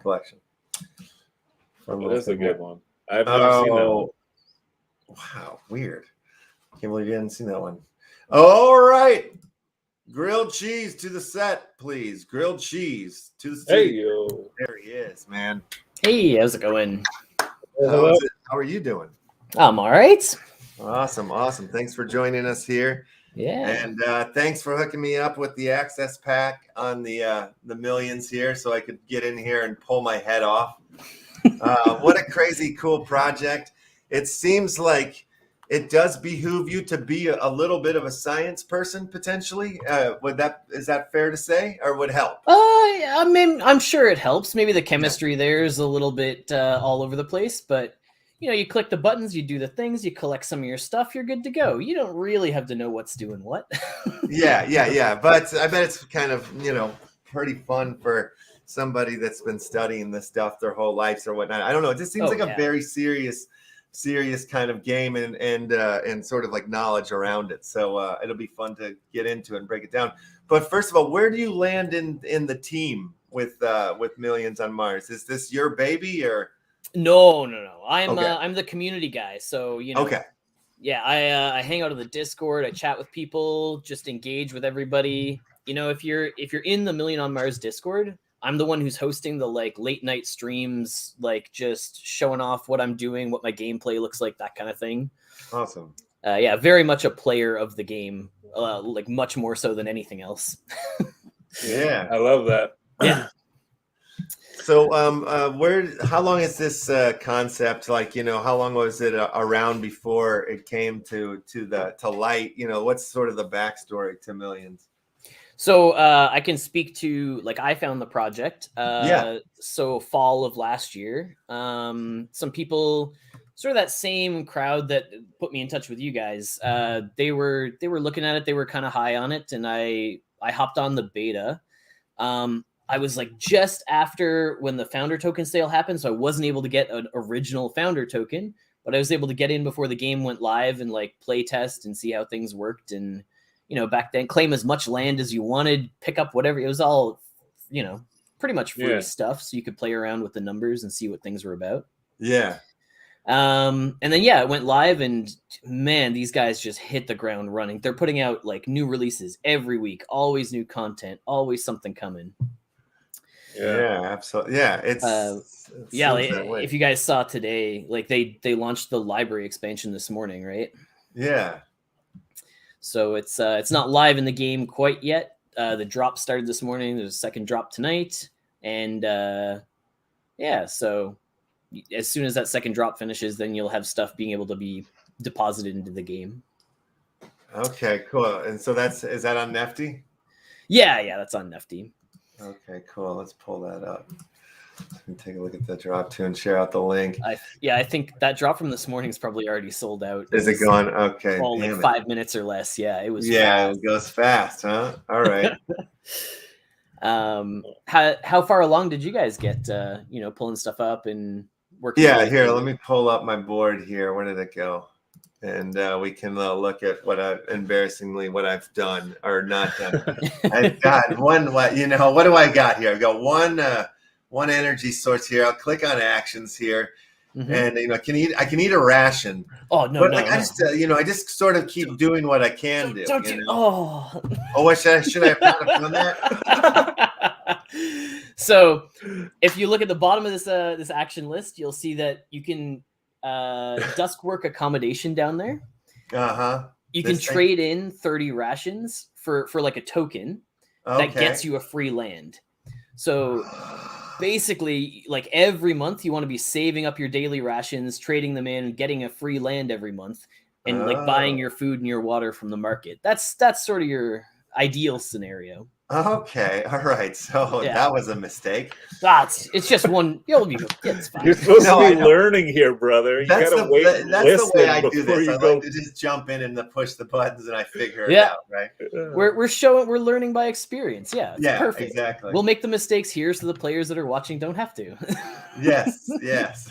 collection. It is a good one. I've never seen that one. Wow, weird. Can't believe you hadn't seen that one. All right. Grilled cheese to the set, please. Grilled cheese to the set. Hey, yo. There he is, man. Hey, how's it going? How are you doing? I'm all right. Awesome. Thanks for joining us here. Yeah. And thanks for hooking me up with the access pack on the millions here so I could get in here and pull my head off. What a crazy, cool project. It seems like it does behoove you to be a little bit of a science person, potentially. Is that fair to say, or would help? I mean, I'm sure it helps. Maybe the chemistry there is a little bit all over the place, but you click the buttons, you do the things, you collect some of your stuff, you're good to go. You don't really have to know what's doing what. Yeah. But I bet it's kind of, pretty fun for somebody that's been studying this stuff their whole lives or whatnot. I don't know. It just seems like a very serious kind of game and sort of like knowledge around it. So it'll be fun to get into and break it down. But first of all, where do you land in the team with Millions on Mars? Is this your baby or? No. I'm the community guy. So, Okay. Yeah, I hang out on the Discord. I chat with people, just engage with everybody. If you're in the Million on Mars Discord, I'm the one who's hosting the late night streams, just showing off what I'm doing, what my gameplay looks like, that kind of thing. Awesome. Yeah, very much a player of the game, much more so than anything else. Yeah, I love that. Yeah. So, how long is this concept? How long was it around before it came to light? What's sort of the backstory to Millions? So I can speak to I found the project. So fall of last year, some people, sort of that same crowd that put me in touch with you guys. They were looking at it. They were kind of high on it, and I hopped on the beta. I was just after when the founder token sale happened, so I wasn't able to get an original founder token, but I was able to get in before the game went live and play test and see how things worked. And back then, claim as much land as you wanted, pick up whatever. It was all, pretty much free stuff. So you could play around with the numbers and see what things were about. Yeah. And then, it went live, and man, these guys just hit the ground running. They're putting out new releases every week, always new content, always something coming. Yeah, absolutely. Yeah. If you guys saw today, they launched the library expansion this morning, right? Yeah. So it's not live in the game quite yet. The drop started this morning. There's a second drop tonight. And so as soon as that second drop finishes, then you'll have stuff being able to be deposited into the game. Okay, cool. And so is that on Nefty? Yeah, that's on Nefty. Okay, cool. Let's pull that up. Let me take a look at the drop too and share out the link. I think that drop from this morning is probably already sold out. Is it going? Okay. 5 minutes or less. Yeah, it was. Yeah, fast. It goes fast, huh? All right. How far along did you guys get? Pulling stuff up and working. Yeah, here. Let me pull up my board here. Where did it go? And we can look at what I've done or not done. I've got one. What do I got here? I've got one energy source here. I'll click on actions here, and I can eat a ration. Oh no! But no, I just sort of keep doing what I can do. Don't you? Oh. What should I have not have done that? So, if you look at the bottom of this action list, you'll see that you can dusk work accommodation down there. You can trade in 30 rations for a token that gets you a free land. So basically, like every month, you want to be saving up your daily rations, trading them in, getting a free land every month, and like buying your food and your water from the market. That's sort of your ideal scenario. Okay, all right. So Yeah. that was a mistake. It's just one. It's fine. You're supposed No, to I be know. learning here, brother. You That's gotta wait and that's the way listen I do before this. you I go. like to just jump in and push the buttons and I figure it Yeah. out, right? We're learning by experience. Yeah, it's perfect. Exactly. We'll make the mistakes here so the players that are watching don't have to. yes,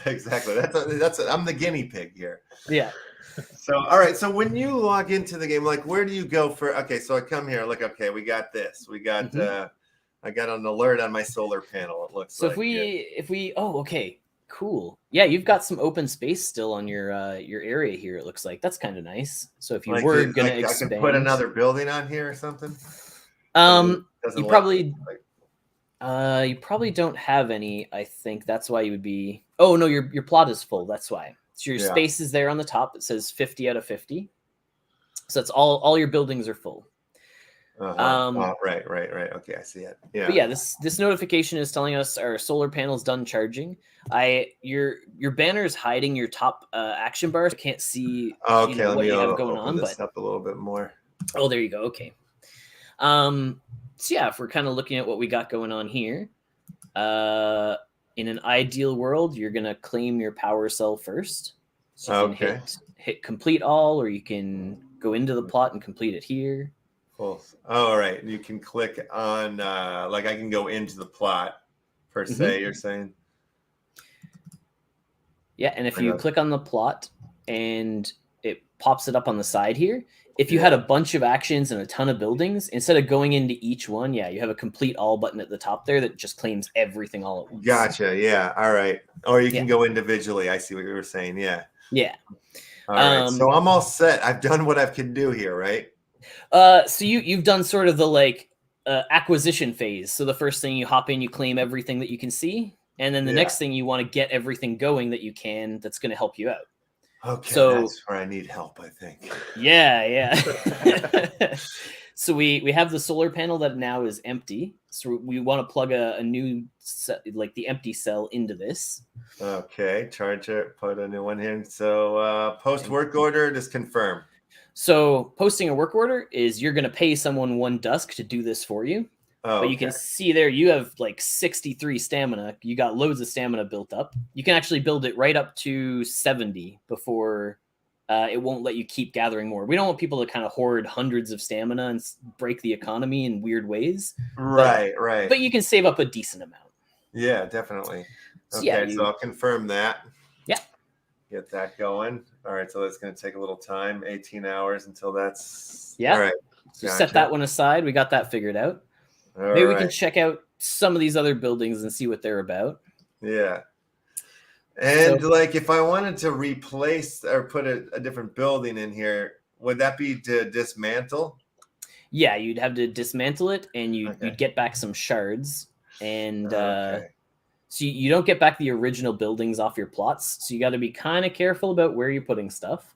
exactly. I'm the guinea pig here. Yeah. So, all right. So when you log into the game, like, where do you go for? Okay, so I come here. Like, okay, we got this. We got. I got an alert on my solar panel. It looks. So like if we okay, cool. Yeah, you've got some open space still on your area here. It looks like that's kind of nice. So if you like, were gonna I expand, could put another building on here or something. You probably you probably don't have any. I think that's why you would be. Oh no, your plot is full. That's why. So your space is there on the top. It says 50 out of 50. So that's all your buildings are full. Right. Okay, I see it. Yeah. But yeah, this notification is telling us our solar panel's done charging. Your banner is hiding your top action bars. I can't see Okay, let what me you have going open on, this but up a little bit more. oh, there you go. Okay. So yeah, if we're kind of looking at what we got going on here, in an ideal world, you're gonna claim your power cell first. So you can hit complete all, or you can go into the plot and complete it here. Cool. All right. You can click on like I can go into the plot per se, you're saying? Yeah, and if you click on the plot and it pops it up on the side here, if you had a bunch of actions and a ton of buildings, instead of going into each one, you have a complete all button at the top there that just claims everything all at once. Gotcha. Yeah. All right. Or you can go individually. I see what you were saying. Yeah. Yeah. All right. So I'm all set. I've done what I can do here, right? So you've done sort of the acquisition phase. So the first thing you hop in, you claim everything that you can see, and then the next thing you want to get everything going that you can that's going to help you out. Okay, so that's where I need help, I think. Yeah. So we have the solar panel that now is empty. So we want to plug a new the empty cell into this. Okay, charge it, put a new one in. So post work order, just confirm. So posting a work order is you're going to pay someone 1 dusk to do this for you. But you can see there you have like 63 stamina. You got loads of stamina built up. You can actually build it right up to 70 before it won't let you keep gathering more. We don't want people to kind of hoard hundreds of stamina and break the economy in weird ways. Right. But you can save up a decent amount. Yeah, definitely. So, so I'll confirm that. Yeah. Get that going. All right, so that's going to take a little time, 18 hours until that's... Yeah. All right. So set that one aside. We got that figured out. Maybe we can check out some of these other buildings and see what they're about. Yeah. And if I wanted to replace or put a different building in here, would that be to dismantle? Yeah, you'd have to dismantle it and you'd get back some shards. And so you don't get back the original buildings off your plots. So you got to be kind of careful about where you're putting stuff.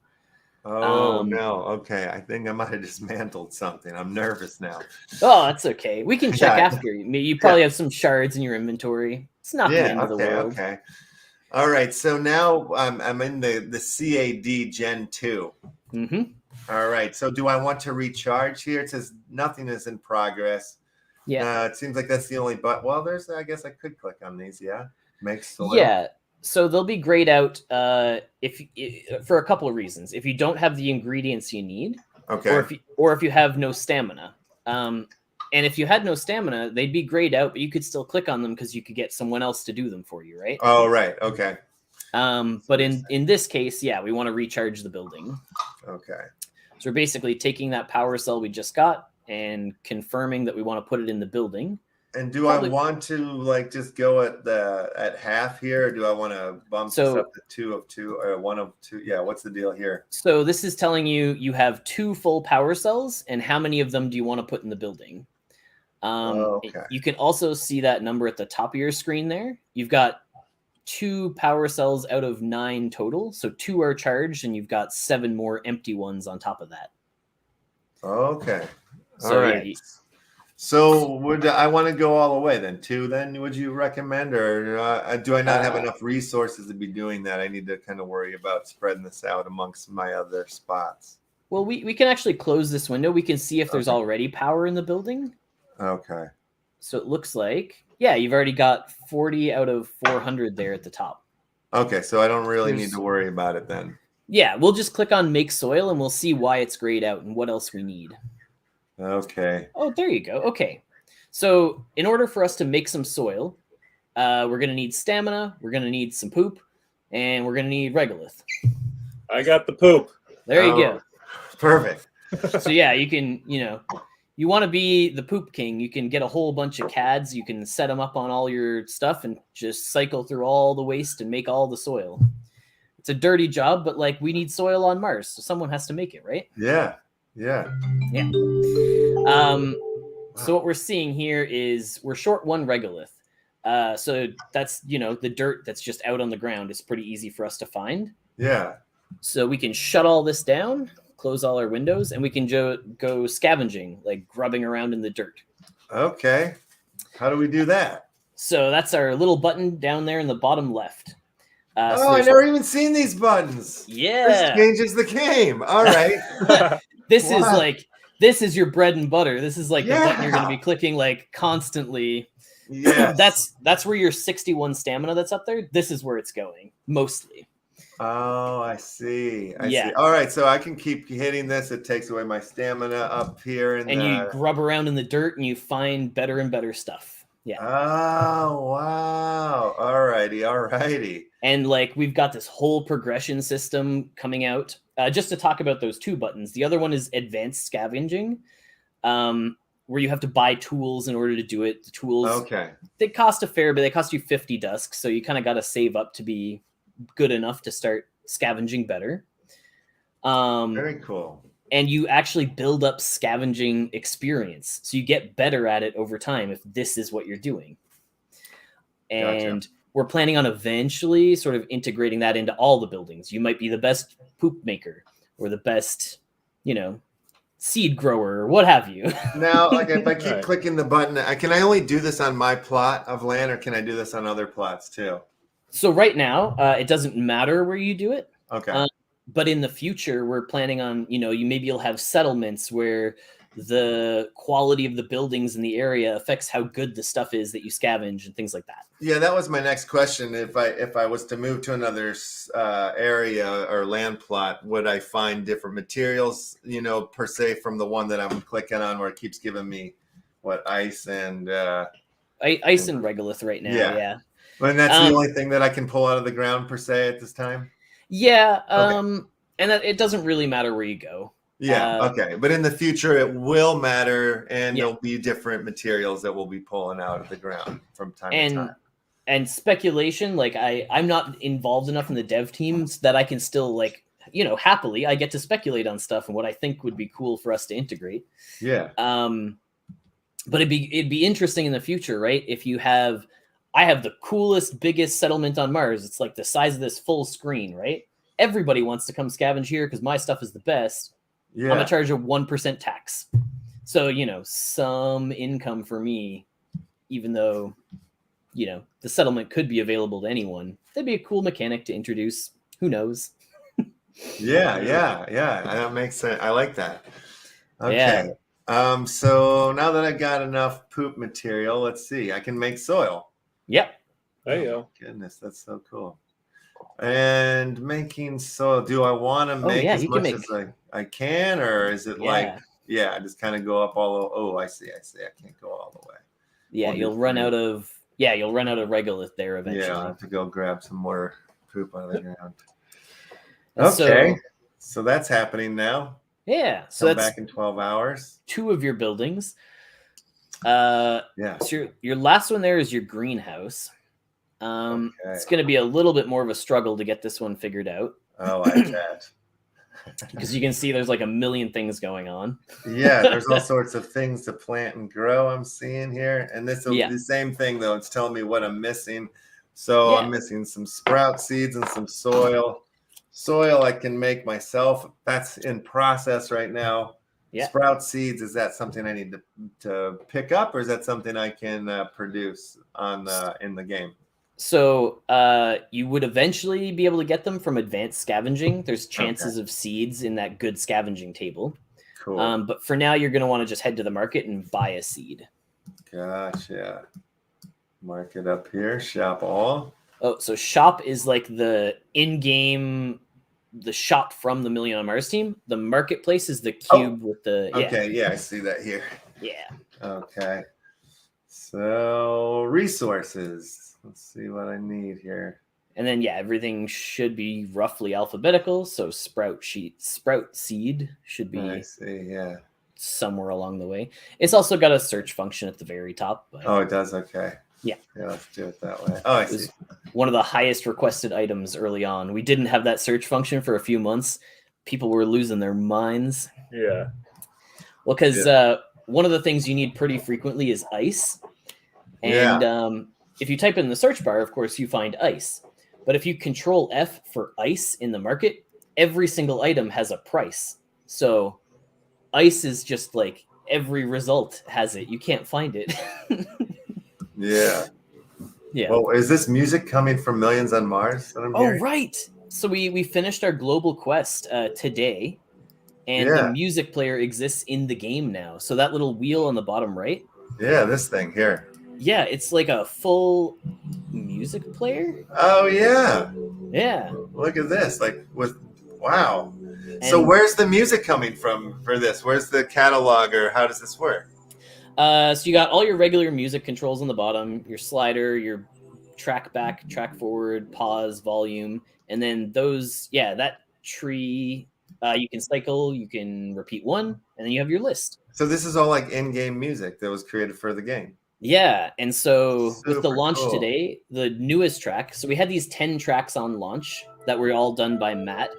Oh, no. Okay. I think I might have dismantled something. I'm nervous now. Oh, that's okay. We can check after. You probably have some shards in your inventory. It's not the end of the world. Okay. All right. So now I'm in the CAD Gen 2. Mm-hmm. All right. So do I want to recharge here? It says nothing is in progress. Yeah. It seems like that's the only but. Well, I guess I could click on these. Yeah. Makes soil. Yeah. So they'll be grayed out for a couple of reasons. If you don't have the ingredients you need, or if you have no stamina. And if you had no stamina, they'd be grayed out, but you could still click on them because you could get someone else to do them for you, right? Oh, right. Okay. But in this case, we want to recharge the building. Okay. So we're basically taking that power cell we just got and confirming that we want to put it in the building. And do I want to just go at half here, or do I want to bump this up to 2 of 2 or 1 of 2? Yeah, what's the deal here? So this is telling you have 2 full power cells, and how many of them do you want to put in the building? You can also see that number at the top of your screen there. You've got 2 power cells out of 9 total, so 2 are charged, and you've got 7 more empty ones on top of that. Okay. So all right. So would I want to go all the way then? 2 then would you recommend, or do I not have enough resources to be doing that? I need to kind of worry about spreading this out amongst my other spots. Well, we can actually close this window. We can see if there's already power in the building. Okay. So it looks like, yeah, you've already got 40 out of 400 there at the top. Okay, so I don't really need to worry about it then. Yeah, we'll just click on make soil and we'll see why it's grayed out and what else we need. Okay. Oh, there you go. Okay. So in order for us to make some soil, we're going to need stamina, we're going to need some poop, and we're going to need regolith. I got the poop. There you go. Perfect. So yeah, you can, you want to be the poop king. You can get a whole bunch of CADs. You can set them up on all your stuff and just cycle through all the waste and make all the soil. It's a dirty job, but like we need soil on Mars, so someone has to make it, right? Yeah. Yeah. Yeah. So what we're seeing here is we're short 1 regolith. So that's, the dirt that's just out on the ground is pretty easy for us to find. Yeah. So we can shut all this down, close all our windows, and we can go scavenging, like grubbing around in the dirt. Okay. How do we do that? So that's our little button down there in the bottom left. Oh, I never even seen these buttons. Yeah. This changes the game. All right. This is your bread and butter. This is like the button you're going to be clicking like constantly. Yeah. That's where your 61 stamina that's up there. This is where it's going mostly. Oh, I see. I Yeah. see. All right, so I can keep hitting this. It takes away my stamina up here, and you grub around in the dirt and you find better and better stuff. Yeah. Oh, wow. All righty. And like we've got this whole progression system coming out. Just to talk about those 2 buttons. The other one is advanced scavenging, where you have to buy tools in order to do it. The tools, okay, they cost a fair bit. They cost you 50 dusks, so you kind of got to save up to be good enough to start scavenging better. Very cool. And you actually build up scavenging experience, so you get better at it over time if this is what you're doing. And Gotcha. we're planning on eventually sort of integrating that into all the buildings. You might be the best poop maker or the best, seed grower or what have you. Now, like if I keep Right. clicking the button, can I only do this on my plot of land, or can I do this on other plots too? So right now, it doesn't matter where you do it. Okay. But in the future, we're planning on, you'll have settlements where the quality of the buildings in the area affects how good the stuff is that you scavenge and things like that. Yeah, that was my next question. If I was to move to another area or land plot, would I find different materials, per se, from the one that I'm clicking on, where it keeps giving me ice and Ice and regolith right now. Yeah. And that's the only thing that I can pull out of the ground per se at this time? Yeah. Okay. And that it doesn't really matter where you go. Yeah. Okay. But in the future, it will matter, and Yeah. there'll be different materials that we'll be pulling out of the ground from time to time. And speculation, like I'm not involved enough in the dev teams that I can still happily I get to speculate on stuff and what I think would be cool for us to integrate. Yeah. But it'd be interesting in the future, right? If I have the coolest, biggest settlement on Mars. It's like the size of this full screen, right? Everybody wants to come scavenge here because my stuff is the best. Yeah. I'm gonna charge a 1% tax. So, some income for me, even though, the settlement could be available to anyone. That'd be a cool mechanic to introduce. Who knows? Yeah. That makes sense. I like that. Okay. Yeah. So now that I got enough poop material, let's see. I can make soil. Yep. There you go. Goodness, that's so cool. And making soil, do I want to make as much as I can, or is it I just kind of go up I see. I can't go all the way. Yeah, you'll run out of regolith there eventually. Yeah, I'll have to go grab some more poop out of the ground. And Okay. So that's happening now. Yeah. So Come that's back in 12 hours. 2 of your buildings. Yeah. So your last one there is your greenhouse. Okay. It's going to be a little bit more of a struggle to get this one figured out. Oh, I bet. Because you can see there's like a million things going on. Yeah, there's all sorts of things to plant and grow I'm seeing here. And this will be the same thing, though. It's telling me what I'm missing. So I'm missing some sprout seeds and some soil. Soil I can make myself. That's in process right now. Yeah. Sprout seeds, is that something I need to pick up, or is that something I can produce on in the game? So you would eventually be able to get them from advanced scavenging. There's chances of seeds in that good scavenging table. Cool. But for now, you're going to want to just head to the market and buy a seed. Gotcha. Mark it up here. Shop all. Oh, so shop is like the in-game, the shop from the Million on Mars team. The marketplace is the cube with the Okay, yeah, I see that here. Yeah. Okay. So resources. Let's see what I need here. And then everything should be roughly alphabetical. So sprout seed should be I see, yeah. somewhere along the way. It's also got a search function at the very top. But Oh, it does. Okay. Yeah. Yeah, let's do it that way. Oh, I see. One of the highest requested items early on. We didn't have that search function for a few months. People were losing their minds. Yeah. Well, because one of the things you need pretty frequently is ice. And if you type in the search bar, of course, you find ice. But if you control F for ice in the market, every single item has a price. So ice is just like every result has it. You can't find it. Yeah. Yeah. Well, is this music coming from Millions on Mars that I'm hearing? Right. So we finished our global quest today, and the music player exists in the game now. So that little wheel on the bottom right. Yeah, this thing here. Yeah, it's like a full music player. Oh yeah. Yeah. Look at this. Like wow. So where's the music coming from for this? Where's the catalog, or how does this work? So you got all your regular music controls on the bottom, your slider, your track back, track forward, pause, volume, and then those, that tree, you can cycle, you can repeat one, and then you have your list. So this is all like in-game music that was created for the game. Yeah, and so with the launch cool. today, the newest track, so we had these 10 tracks on launch that were all done by Matt.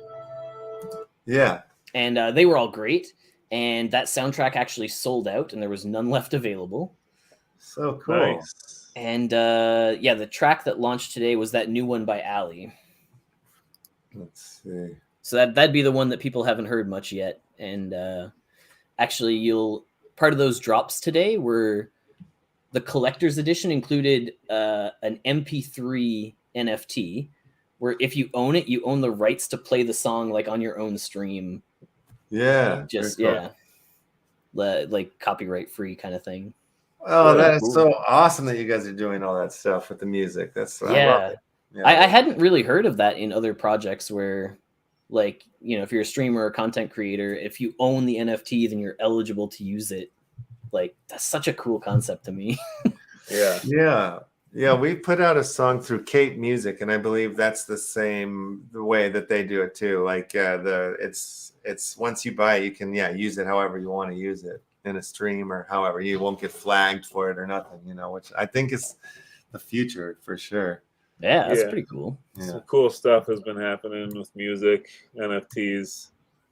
Yeah. And they were all great. And that soundtrack actually sold out, and there was none left available. So cool. Nice. And the track that launched today was that new one by Ali. Let's see. So that'd be the one that people haven't heard much yet. And actually, part of those drops today were the collector's edition included an MP3 NFT, where if you own it, you own the rights to play the song like on your own stream. Yeah. Just cool. like copyright free kind of thing. Oh, that is so awesome that you guys are doing all that stuff with the music. That's I love it. Yeah. I hadn't really heard of that in other projects where, like, if you're a streamer or content creator, if you own the NFT, then you're eligible to use it. Like, that's such a cool concept to me. Yeah, we put out a song through Cape Music, and I believe that's the way that they do it too. Like it's once you buy it, you can use it however you want to use it in a stream or however. You won't get flagged for it or nothing, which I think is the future for sure. Yeah, that's pretty cool. Yeah. Some cool stuff has been happening with music, NFTs.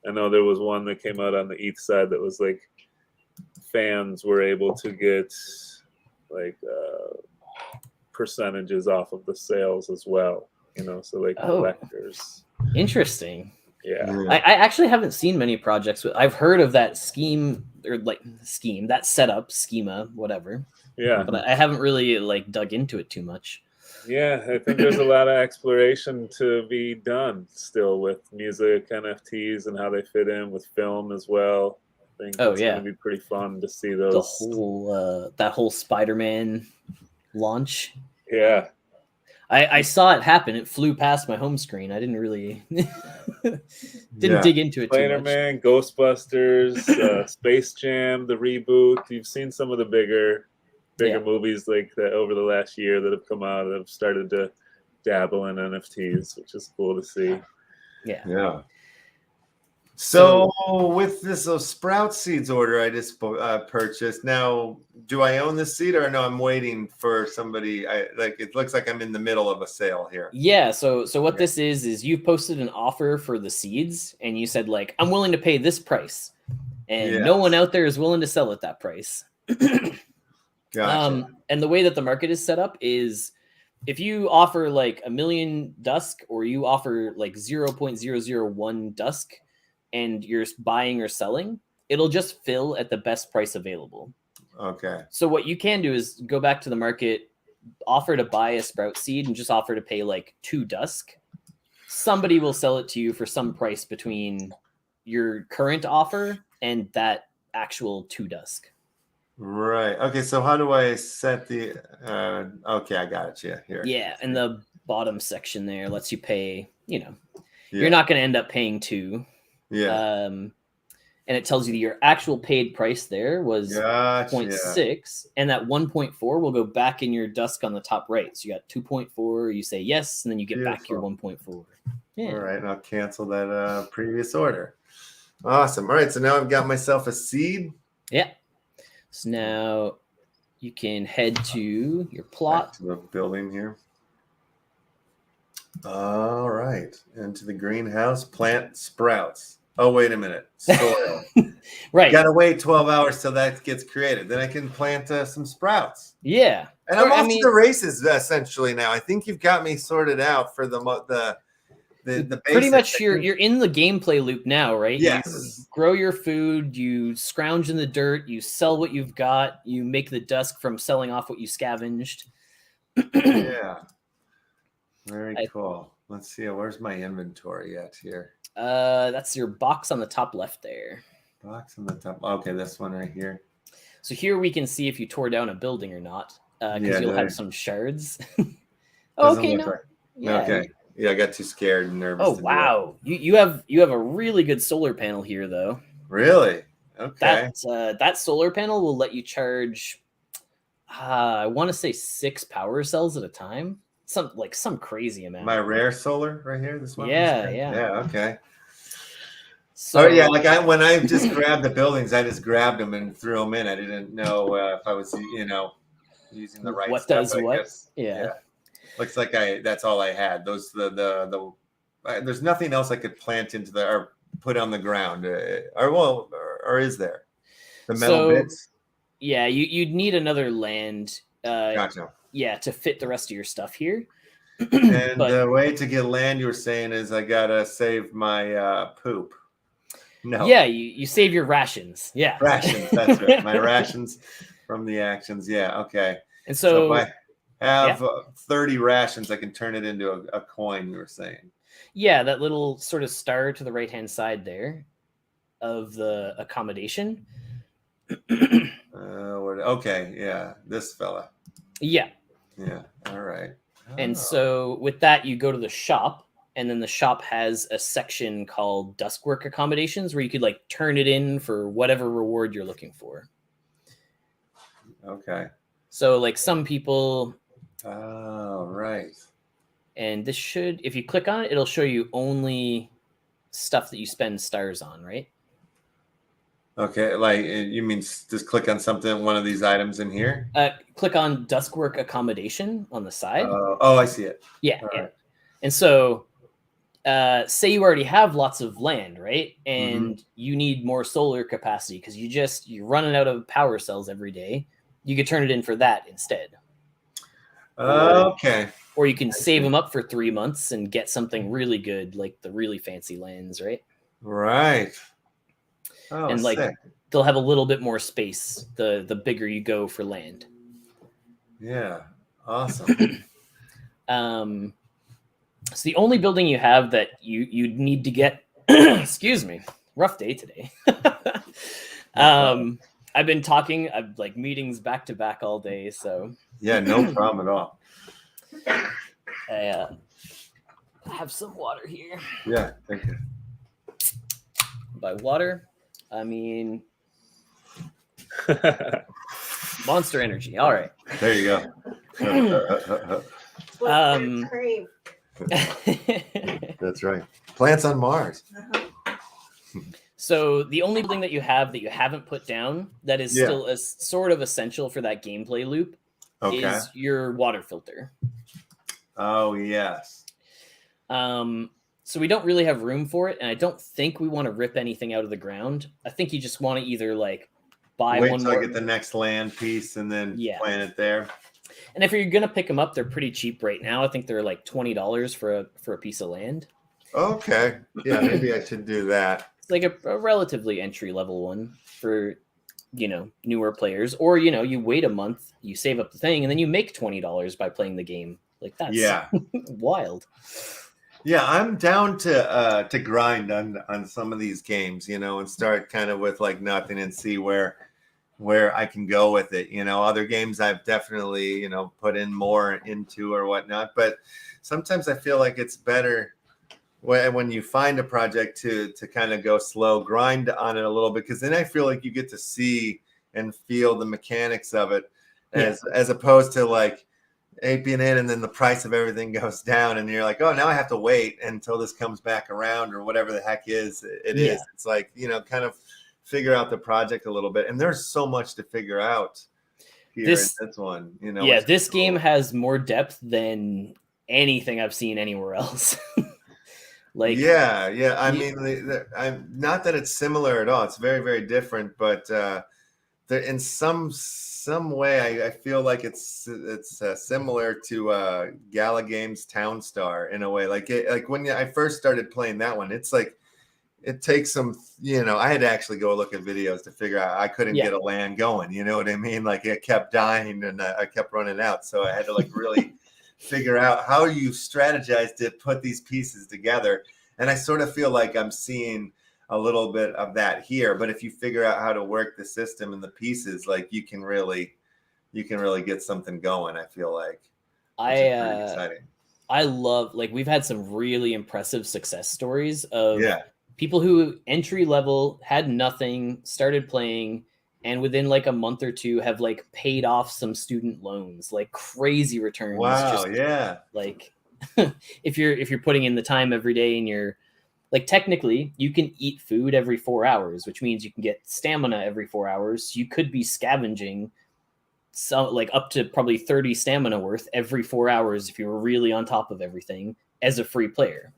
I know there was one that came out on the ETH side that was like fans were able to get like percentages off of the sales as well, so like collectors. Interesting. Yeah. I actually haven't seen many projects I've heard of that scheme, or that setup, schema, whatever. Yeah. But I haven't really dug into it too much. Yeah, I think there's a lot of exploration to be done still with music, NFTs, and how they fit in with film as well. I think it's going to be pretty fun to see those. The whole that whole Spider-Man launch. Yeah. I saw it happen. It flew past my home screen. I didn't really dig into it too much. Spider-Man, Ghostbusters, Space Jam, the reboot. You've seen some of the bigger movies like that over the last year that have come out that have started to dabble in NFTs, which is cool to see. Yeah. So with this Sprout Seeds order I just purchased, now do I own this seed, or no? I'm waiting for somebody. It looks like I'm in the middle of a sale here. Yeah. So what this is you posted an offer for the seeds, and you said I'm willing to pay this price, and no one out there is willing to sell at that price. Gotcha. And the way that the market is set up is, if you offer $1 million dusk, or you offer 0.001 dusk, and you're buying or selling, it'll just fill at the best price available. Okay. So what you can do is go back to the market, offer to buy a sprout seed, and just offer to pay like 2 dusk. Somebody will sell it to you for some price between your current offer and that actual 2 dusk. Right. Okay. So how do I set the? Okay, I got it. Yeah. Here. Yeah, and the bottom section there lets you pay. You know, Yeah. you're not going to end up paying 2. Yeah. And it tells you that your actual paid price there was Gotcha. 0.6, and that 1.4 will go back in your dusk on the top right. So you got 2.4. You say yes, and then you get back your 1.4. Yeah. All right. And I'll cancel that previous order. Awesome. All right. So now I've got myself a seed. Yeah. So now you can head to your plot. Back to the building here. All right. Into the greenhouse. Plant sprouts. Oh, wait a minute. Soil. Right. Got to wait 12 hours till that gets created. Then I can plant some sprouts. Yeah. And I'm off to the races essentially now. I think you've got me sorted out for the pretty basics. much you're in the gameplay loop now, right? Yes. You grow your food, you scrounge in the dirt, you sell what you've got, you make the dusk from selling off what you scavenged. Yeah. Very cool. Let's see. Where's my inventory at here? That's your box on the top left there. Box on the top. Okay, this one right here. So here we can see if you tore down a building or not, because you'll have some shards. Okay, no. Yeah. Okay. Yeah, I got too scared and nervous. Oh wow, you have a really good solar panel here though. Really? Okay. That solar panel will let you charge. I want to say 6 power cells at a time. Some crazy amount. My rare solar right here. This one. Yeah. Okay. So yeah, like when I just grabbed the buildings, I just grabbed them and threw them in. I didn't know if I was, using the right. What stuff, does I what? guess. Yeah. Looks like that's all I had. Those there's nothing else I could plant into or put on the ground, or is there the metal bits? Yeah, you'd need another land. Gotcha. Yeah, to fit the rest of your stuff here. And the way to get land, you were saying, is I gotta save my poop. No. Yeah, you save your rations. Yeah, rations. That's right. My rations from the actions. Yeah. Okay. And so if I have 30 rations, I can turn it into a coin. You were saying. Yeah, that little sort of star to the right-hand side there of the accommodation. Okay. Yeah. This fella. Yeah. Yeah. All right. And so with that, you go to the shop, and then the shop has a section called Duskwork Accommodations where you could like turn it in for whatever reward you're looking for. Okay. So like some people. Oh, right. And this should, if you click on it, it'll show you only stuff that you spend stars on, right? Okay, like you mean just click on something, one of these items in here? Click on Duskwork Accommodation on the side. Oh, I see it. Yeah, All yeah. right. And so, say you already have lots of land, right? And you need more solar capacity because you're running out of power cells every day. You could turn it in for that instead. Okay. Or you can save them up for 3 months and get something really good, like the really fancy lands, right? Right. Oh, and like sick. they'll have a little bit more space the bigger you go for land. Yeah. Awesome. So the only building you have that you need to get excuse me, rough day today. I've been talking, I've like meetings back to back all day, so yeah, no problem at all. I have some water here. Yeah, thank you. By water, I mean Monster Energy. All right. There you go. Cream. That's right. Plants on Mars. So the only thing that you haven't put down that is still a sort of essential for that gameplay loop is your water filter. Oh, yes. So we don't really have room for it, and I don't think we want to rip anything out of the ground. I think you just want to either like buy Wait one till more. I get the next land piece and then plant it there. And if you're gonna pick them up, they're pretty cheap right now. I think they're like $20 for a piece of land. Okay. Yeah, maybe I should do that. It's like a relatively entry level one for, newer players. Or, you wait a month, you save up the thing, and then you make $20 by playing the game. Like, that's wild. Yeah, I'm down to grind on some of these games, and start kind of with like nothing and see where I can go with it. Other games I've definitely, put in more into or whatnot. But sometimes I feel like it's better when you find a project to kind of go slow, grind on it a little bit, because then I feel like you get to see and feel the mechanics of it as opposed to like aping in and then the price of everything goes down and you're like, oh, now I have to wait until this comes back around or whatever the heck is. It's like, kind of figure out the project a little bit. And there's so much to figure out here in this one. This game has more depth than anything I've seen anywhere else. Like, I mean, I'm not that it's similar at all. It's very, very different, but in some way, I feel like it's similar to Gala Games Town Star in a way. Like when I first started playing that one, it's like it takes some. I had to actually go look at videos to figure out. I couldn't get a land going. You know what I mean? Like it kept dying and I kept running out. So I had to like really figure out how you strategize to put these pieces together. And I sort of feel like I'm seeing a little bit of that here, but if you figure out how to work the system and the pieces, like you can really get something going. I feel like I love, like, we've had some really impressive success stories of people who entry level had nothing, started playing, and within like a month or two have like paid off some student loans, like crazy returns. Wow, like if you're putting in the time every day and you're like, technically, you can eat food every 4 hours, which means you can get stamina every 4 hours. You could be scavenging like up to probably 30 stamina worth every 4 hours if you were really on top of everything as a free player.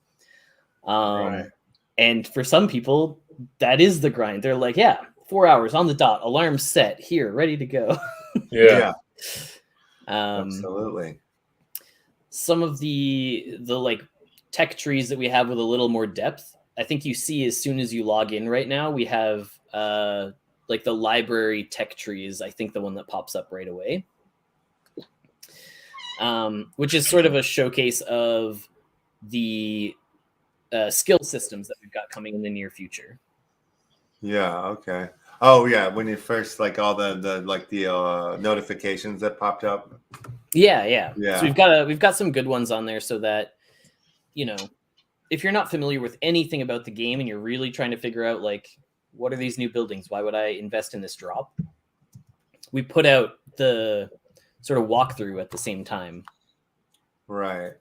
And for some people, that is the grind. They're like, 4 hours on the dot, alarm set, here, ready to go. Absolutely. Some of the like tech trees that we have with a little more depth, I think you see as soon as you log in right now, we have like the library tech tree is, I think, the one that pops up right away, which is sort of a showcase of the skill systems that we've got coming in the near future. Okay. Oh yeah, when you first, like, all the like the notifications that popped up. So we've got some good ones on there, so that if you're not familiar with anything about the game and you're really trying to figure out, like, what are these new buildings? Why would I invest in this drop? We put out the sort of walkthrough at the same time. Right.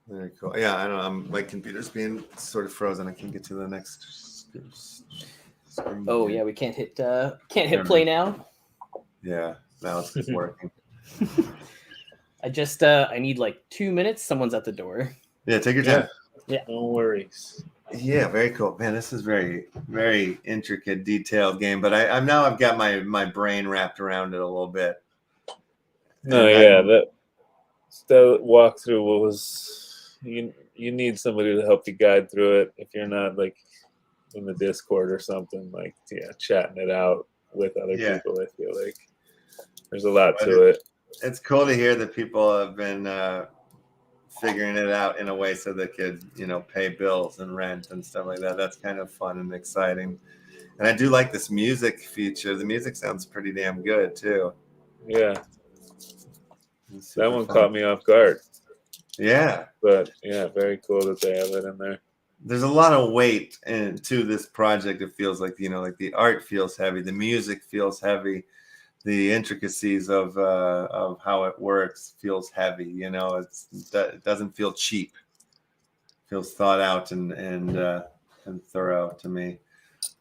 Very cool. Yeah, I don't know. My computer's being sort of frozen. I can't get to the next screen. Oh yeah, we can't hit play now. Yeah, now it's just working. I need like 2 minutes. Someone's at the door. Yeah, take your time. Yeah, no worries. Yeah, very cool, man. This is very, very intricate, detailed game. But I've got my brain wrapped around it a little bit. That walkthrough was you need somebody to help you guide through it if you're not like in the Discord or something, like chatting it out with other people. I feel like there's a lot to it. It's cool to hear that people have been figuring it out in a way so they could, pay bills and rent and stuff like that. That's kind of fun and exciting. And I do like this music feature. The music sounds pretty damn good too. Yeah. That one caught me off guard. Yeah. But yeah, very cool that they have it in there. There's a lot of weight to this project. It feels like, like the art feels heavy. The music feels heavy. The intricacies of how it works feels heavy. It doesn't feel cheap. It feels thought out and thorough to me.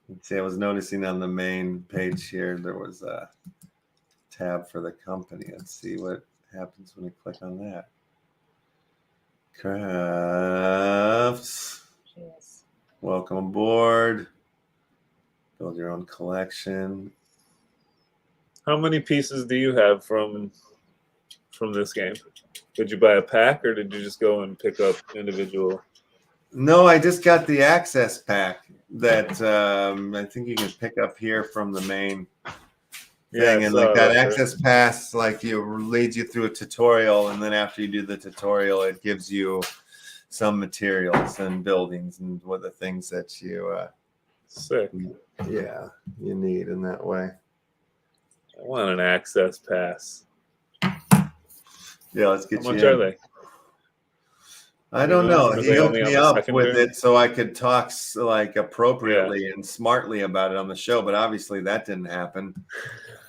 Let's see, I was noticing on the main page here there was a tab for the company. Let's see what happens when we click on that. Crafts. Yes. Welcome aboard. Build your own collection. How many pieces do you have from this game? Did you buy a pack or did you just go and pick up individual No, I just got the access pack that I think you can pick up here from the main thing, and like that access pass, like you leads you through a tutorial, and then after you do the tutorial, it gives you some materials and buildings and what the things that you Sick. Yeah, you need in that way. I want an access pass. Yeah, let's get How you much in. are they? I don't know. Are He they hooked only on me the up with secondary? it so I could talk like appropriately and smartly about it on the show, but obviously that didn't happen.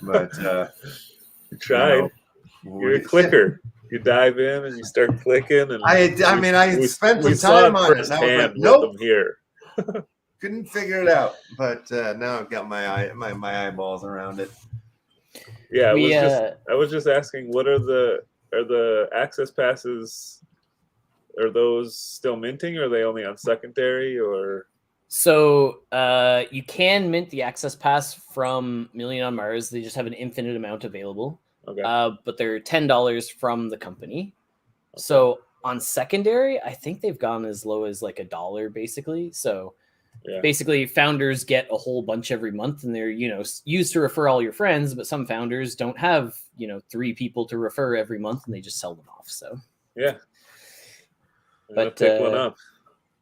But You tried. You're a clicker. You dive in and you start clicking, and I spent some time on it. And I was firsthand like, with nope, them here. couldn't figure it out. But now I've got my eyeballs around it. Yeah, I was just asking, what are the access passes? Are those still minting? Or are they only on secondary? Or So you can mint the access pass from Million on Mars. They just have an infinite amount available. okay, But they're $10 from the company. So on secondary, I think they've gone as low as like $1 basically. So basically founders get a whole bunch every month, and they're, used to refer all your friends, but some founders don't have, 3 people to refer every month, and they just sell them off. So yeah. But pick one up.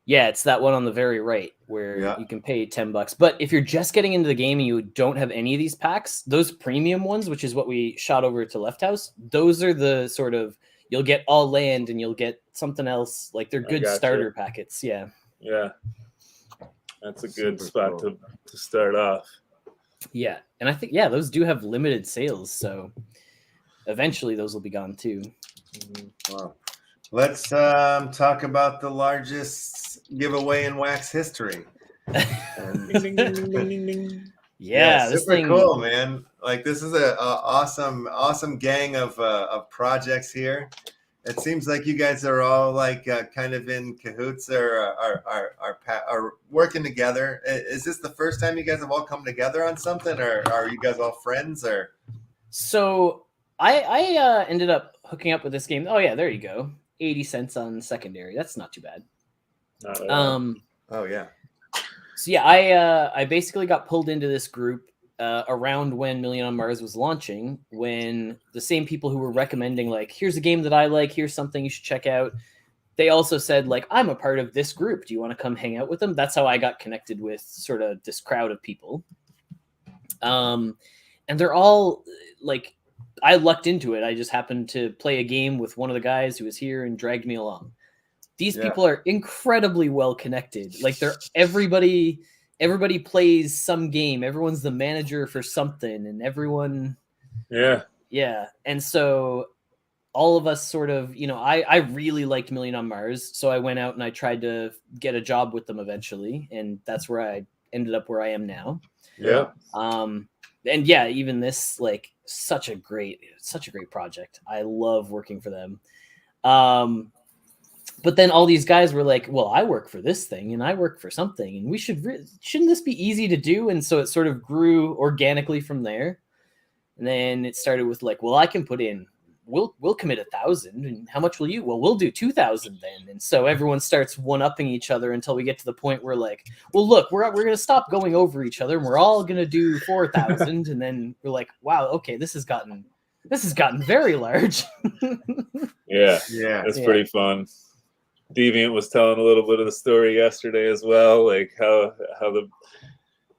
Yeah, it's that one on the very right where you can pay $10. But if you're just getting into the game and you don't have any of these packs, those premium ones, which is what we shot over to LeftHousr, those are the sort of, you'll get all land and you'll get something else. Like they're good starter packets. Yeah. Yeah. That's a good spot to start off. Yeah. And I think, those do have limited sales. So eventually those will be gone too. Wow. Let's talk about the largest giveaway in Wax history. Ding, ding, ding, ding, ding, ding. Yeah, this super cool, man. Like this is a awesome gang of projects here. It seems like you guys are all like kind of in cahoots or are working together. Is this the first time you guys have all come together on something, or are you guys all friends? Or so I ended up hooking up with this game. Oh yeah, there you go. 80 cents on secondary. That's not too bad. Oh yeah. So yeah, I basically got pulled into this group around when Million on Mars was launching, when the same people who were recommending like, here's a game that I like, here's something you should check out, they also said like, I'm a part of this group. Do you want to come hang out with them? That's how I got connected with sort of this crowd of people. And they're all like, I lucked into it. I just happened to play a game with one of the guys who was here and dragged me along. These people are incredibly well connected. Like everybody plays some game. Everyone's the manager for something, and everyone. Yeah. And so all of us sort of, I really liked Million on Mars. So I went out and I tried to get a job with them eventually. And that's where I ended up where I am now. Yeah. And yeah, even this, like, such a great project. I love working for them. But then all these guys were like, well, I work for this thing and I work for something, and we shouldn't this be easy to do? And so it sort of grew organically from there. And then it started with like, well, I can put in, we'll commit 1,000, and how much will you? Well, we'll do 2,000 then. And so everyone starts one-upping each other until we get to the point where like, well, look, we're going to stop going over each other and we're all going to do 4,000. And then we're like, wow, okay, this has gotten very large. Yeah. It's pretty fun. Deviant was telling a little bit of the story yesterday as well, like how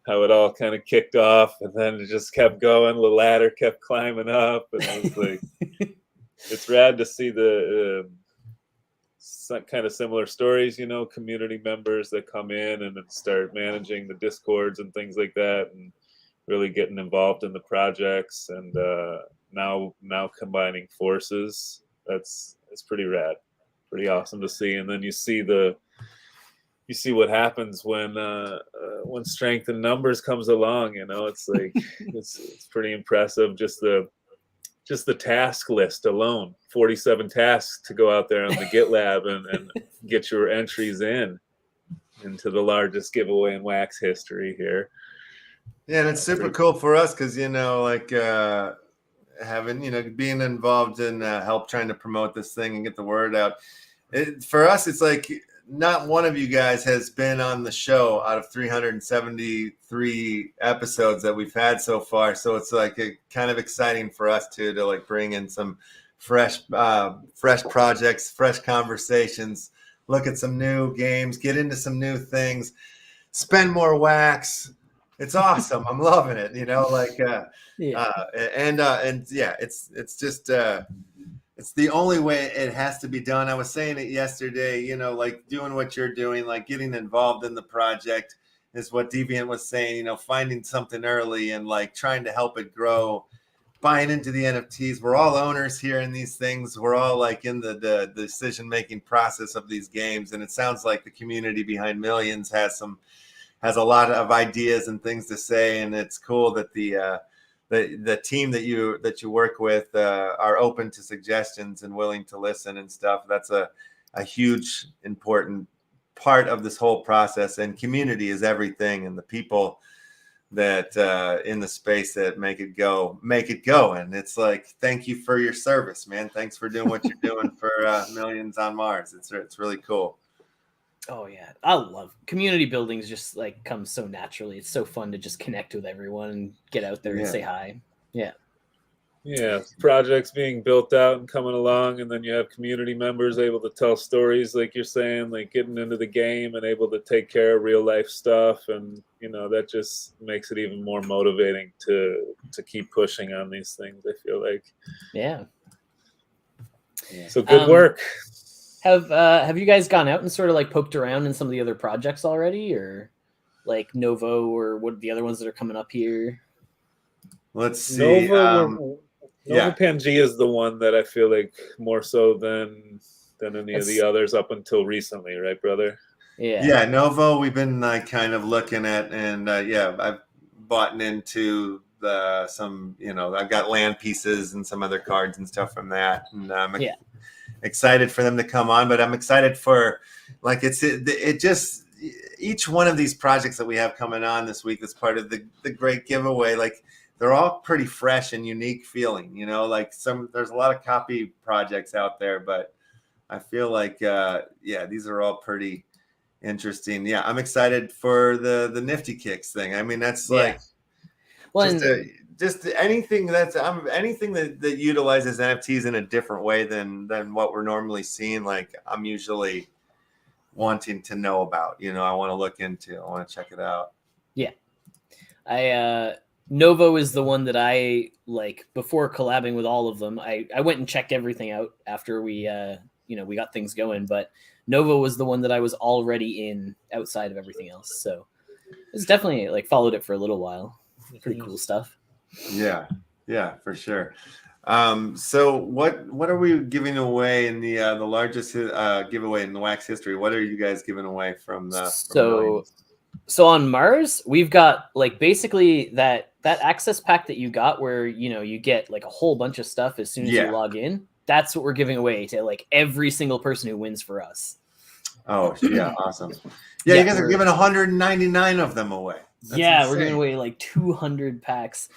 it all kind of kicked off, and then it just kept going. The ladder kept climbing up, and it was like, it's rad to see the kind of similar stories, community members that come in and start managing the Discords and things like that, and really getting involved in the projects, and now combining forces. It's pretty rad. Pretty awesome to see. And then you see what happens when strength in numbers comes along. It's like it's pretty impressive. Just the task list alone, 47 tasks to go out there on the GitLab and get your entries into the largest giveaway in Wax history here. Yeah, and it's super cool for us because having being involved in help trying to promote this thing and get the word out. For us, it's like not one of you guys has been on the show out of 373 episodes that we've had so far. So it's like kind of exciting for us to like bring in some fresh projects, fresh conversations, look at some new games, get into some new things, spend more wax. It's awesome. I'm loving it. Like, and yeah, it's just, it's the only way it has to be done. I was saying it yesterday, like doing what you're doing, like getting involved in the project is what Deviant was saying, finding something early and like trying to help it grow, buying into the NFTs. We're all owners here in these things. We're all like in the decision-making process of these games. And it sounds like the community behind Millions has a lot of ideas and things to say. And it's cool that the team that you work with are open to suggestions and willing to listen and stuff. That's a huge important part of this whole process, and community is everything, and the people that in the space that make it go. And it's like, thank you for your service, man. Thanks for doing what you're doing for Millions on Mars. It's really cool. Oh yeah, I love community buildings. Just like comes so naturally. It's so fun to just connect with everyone and get out there and say hi. Yeah, projects being built out and coming along, and then you have community members able to tell stories, like you're saying, like getting into the game and able to take care of real life stuff, and that just makes it even more motivating to keep pushing on these things. I feel like. Yeah. So good work. Have you guys gone out and sort of like poked around in some of the other projects already, or like Novo, or what the other ones that are coming up here? Let's see. Nova Pangea is the one that I feel like more so than any of the others up until recently, right, brother? Yeah. Novo we've been kind of looking at, and I've bought into some, I've got land pieces and some other cards and stuff from that, and excited for them to come on. But I'm excited for like it just each one of these projects that we have coming on this week as part of the great giveaway, like they're all pretty fresh and unique feeling, like there's a lot of copy projects out there, but I feel like these are all pretty interesting. I'm excited for the Nifty Kicks thing. I mean, that's like just anything anything that utilizes NFTs in a different way than what we're normally seeing. Like I'm usually wanting to know about, I want to look into, I want to check it out. Novo is the one that I like before collabing with all of them. I went and checked everything out after we we got things going, but Novo was the one that I was already in outside of everything else. So it's definitely like followed it for a little while. Pretty cool stuff. Yeah, for sure. So what are we giving away in the largest giveaway in the Wax history? What are you guys giving away from So on Mars, we've got like basically that access pack that you got where, you get like a whole bunch of stuff as soon as you log in. That's what we're giving away to like every single person who wins for us. Oh, yeah. Awesome. Yeah. You guys are giving 199 of them away. That's insane. We're giving away like 200 packs.